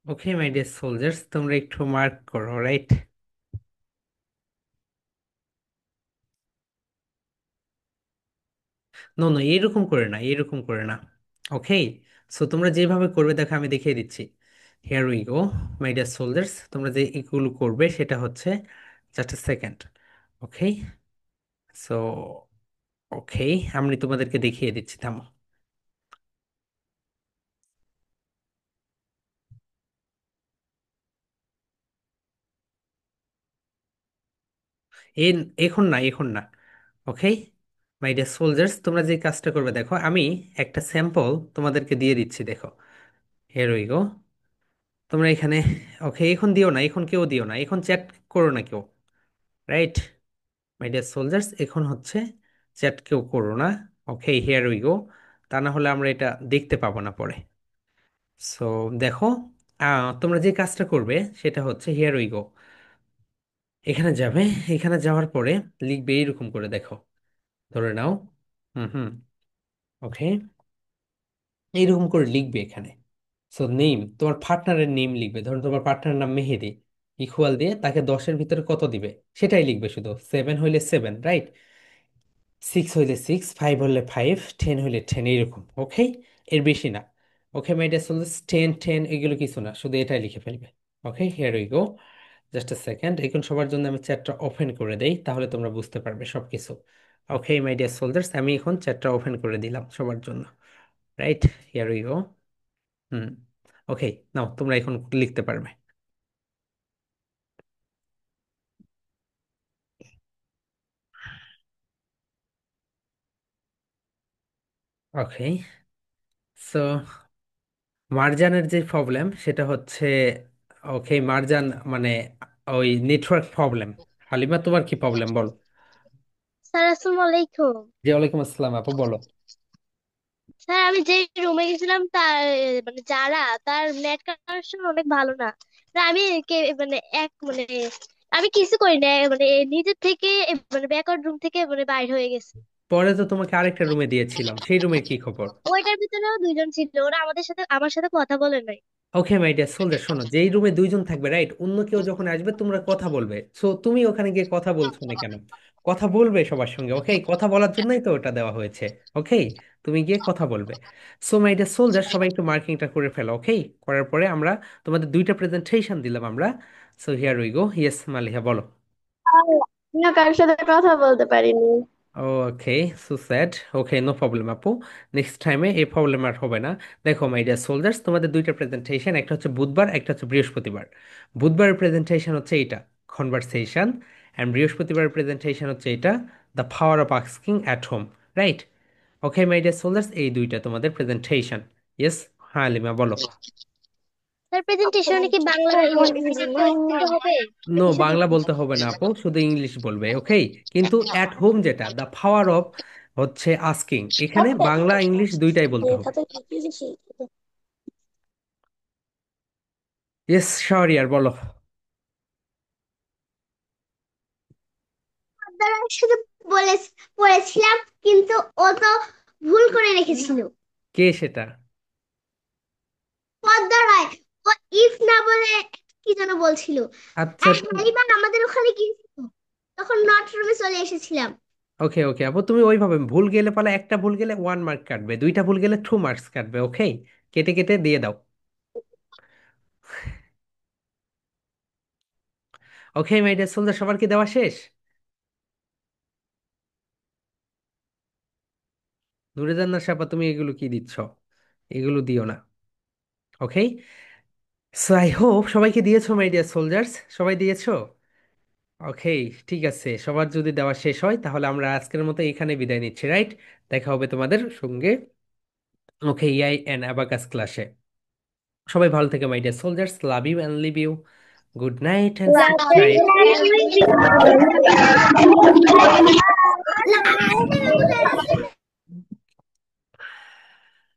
ওকে মাই ডিয়ার সোলজার্স, তোমরা একটু মার্ক করো, রাইট? নো নো, এরকম করে না, এরকম করে না। ওকে, সো তোমরা যেভাবে করবে দেখো আমি দেখিয়ে দিচ্ছি। Here we go my dear soldiers, তোমরা যে এগুলো করবে সেটা হচ্ছে just a second. Okay, so okay, আমি তোমাদেরকে দেখিয়ে দিচ্ছি, থামো। এ এখন না, এখন না। ওকে মাই ডিয়ার সোলজার্স, তোমরা যে কাজটা করবে দেখো, আমি একটা স্যাম্পল তোমাদেরকে দিয়ে দিচ্ছি, দেখো। হিয়ার উই গো, তোমরা এখানে, ওকে এখন দিও না, এখন কেউ দিও না, এখন চ্যাট করো না কেউ, রাইট? মাই ডিয়ার সোলজার্স, এখন হচ্ছে চ্যাট কেউ করো না। ওকে হিয়ার উই গো, তা না হলে আমরা এটা দেখতে পাবো না পরে। সো দেখো, তোমরা যে কাজটা করবে সেটা হচ্ছে হিয়ার উই গো, এখানে যাবে, এখানে যাওয়ার পরে লিখবে এইরকম করে, দেখো, ধরে নাও। হুম হুম। ওকে, এইরকম করে লিখবে এখানে। সো নেম, তোমার পার্টনারের নেম লিখবে, ধরো তোমার পার্টনারের নাম মেহেদি, ইকুয়াল দিয়ে তাকে 10-এর ভিতরে কত দিবে সেটাই লিখবে, শুধু 7 হইলে 7, রাইট? 6 হইলে 6, 5 হইলে 5, 10 হইলে 10, এইরকম। ওকে, এর বেশি না। ওকে মাই ডিয়ার সোলজার্স, 10 10 এগুলো কিছু না, শুধু এটাই লিখে ফেলবে। ওকে here we go, just a second, এখন সবার জন্য আমি চ্যাটটা ওপেন করে দেই, তাহলে তোমরা বুঝতে পারবে সবকিছু। ওকে মাই ডিয়ার সোলজার্স, আমি এখন চ্যাটটা ওপেন করে দিলাম সবার জন্য, right? Here we go. Hmm. Okay, নাও তোমরা এখন লিখতে পারবে। ওকে, সো মারজানের যে প্রবলেম সেটা হচ্ছে, ওকে মারজান, মানে ওই নেটওয়ার্ক প্রবলেম। হালিমা, তোমার কি প্রবলেম বলো? স্যার আসসালামু আলাইকুম। জি ওয়ালাইকুম আসসালাম, আপু বলো। স্যার আমি যে রুমে গেছিলাম তার মানে যারা তার নেট কানেকশন অনেক ভালো না। তা আমি আমি কিছু করি না, মানে নিজের থেকে মানে ব্যাকওয়ার্ড রুম থেকে মানে বাইর হয়ে গেছে। পরে তো তোমাকে আরেকটা রুমে দিয়েছিলাম, সেই রুমের কি খবর? ওইটার ভিতরেও দুইজন ছিল, ওরা আমার সাথে কথা বলে নাই। ওকে মাই ডিয়ার সোলজার, শোনো, যেই রুমে দুইজন থাকবে, রাইট, অন্য কেউ যখন আসবে তোমরা কথা বলবে, সো তুমি ওখানে গিয়ে কথা বলছো না কেন? কথা বলবে সবার সঙ্গে, ওকে, কথা বলার জন্যই তো ওটা দেওয়া হয়েছে। ওকে, তুমি গিয়ে কথা বলবে। সো মাই ডিয়ার সোলজার, সবাই একটু মার্কিংটা করে ফেলো। ওকে, করার পরে আমরা তোমাদের দুইটা প্রেজেন্টেশন দিলাম আমরা। So here we go, yes Maliha বলো। আমিও কারোর সাথে কথা বলতে পারিনি। ওকে, সো স্যাড। ওকে, নো প্রবলেম আপু, নেক্সট টাইমে এই প্রবলেম আর হবে না। দেখো মাই ডিয়ার সোলজার্স, তোমাদের দুইটা প্রেজেন্টেশন, একটা হচ্ছে বুধবার, একটা হচ্ছে বৃহস্পতিবার। বুধবারের প্রেজেন্টেশন হচ্ছে এইটা, কনভারসেশন, অ্যান্ড বৃহস্পতিবারের প্রেজেন্টেশন হচ্ছে এটা, the power of asking at home, right? Okay my dear soldiers, এই দুইটা তোমাদের প্রেজেন্টেশন। ইয়েস, হ্যাঁ লিমা বলো। স্যার প্রেজেন্টেশনে কি বাংলা ইংরেজি দিতে হবে? নো, নাকি শুধু বাংলা ইংলিশ? বলতে হবে না আপু, শুধু ইংলিশ বলবে। ওকে, কিন্তু অ্যাট হোম যেটা, দ্য পাওয়ার অফ হচ্ছে আস্কিং, এখানে বাংলা ইংলিশ দুইটাই বলতে হবে। ইয়েস শাহরিয়ার বলো। পদ্মার একসাথে বলে পড়েছিলাম, কিন্তু ও তো ভুল করে রেখেছিল। কে সেটা? পদ্মার হয়, ও ইফ না বলে কি যেন বলছিল। আচ্ছা, আর হালিমা আমাদের ওখানে গিয়েছিল, তখন নট রুমে চলে এসেছিলাম। ওকে ওকে আপু, তুমি ওইভাবে ভুল গেলে পালা, একটা ভুল গেলে 1 মার্ক কাটবে, দুইটা ভুল গেলে 2 মার্কস কাটবে। ওকে, কেটে কেটে দিয়ে দাও। ওকে মাই ডিয়ার সোলজার, সবার কি দেওয়া শেষ? নুরেজান্নার সাপা, তুমি এগুলো কি দিচ্ছ? এগুলো দিও না। ওকে, সো আই হোপ সবাইকে দিয়েছো মাই ডিয়ার সোলজার্স, সবাই দিয়েছো। ওকে, ঠিক আছে, সবার যদি দেওয়া শেষ হয় তাহলে আমরা আজকের মতো এখানে বিদায় নিচ্ছি, রাইট? দেখা হবে তোমাদের সঙ্গে, ওকে, এআই অ্যান্ড অ্যাবাকাস ক্লাসে। সবাই ভালো থেকে my dear soldiers, love you and leave you, good night and sleep tight. Love you.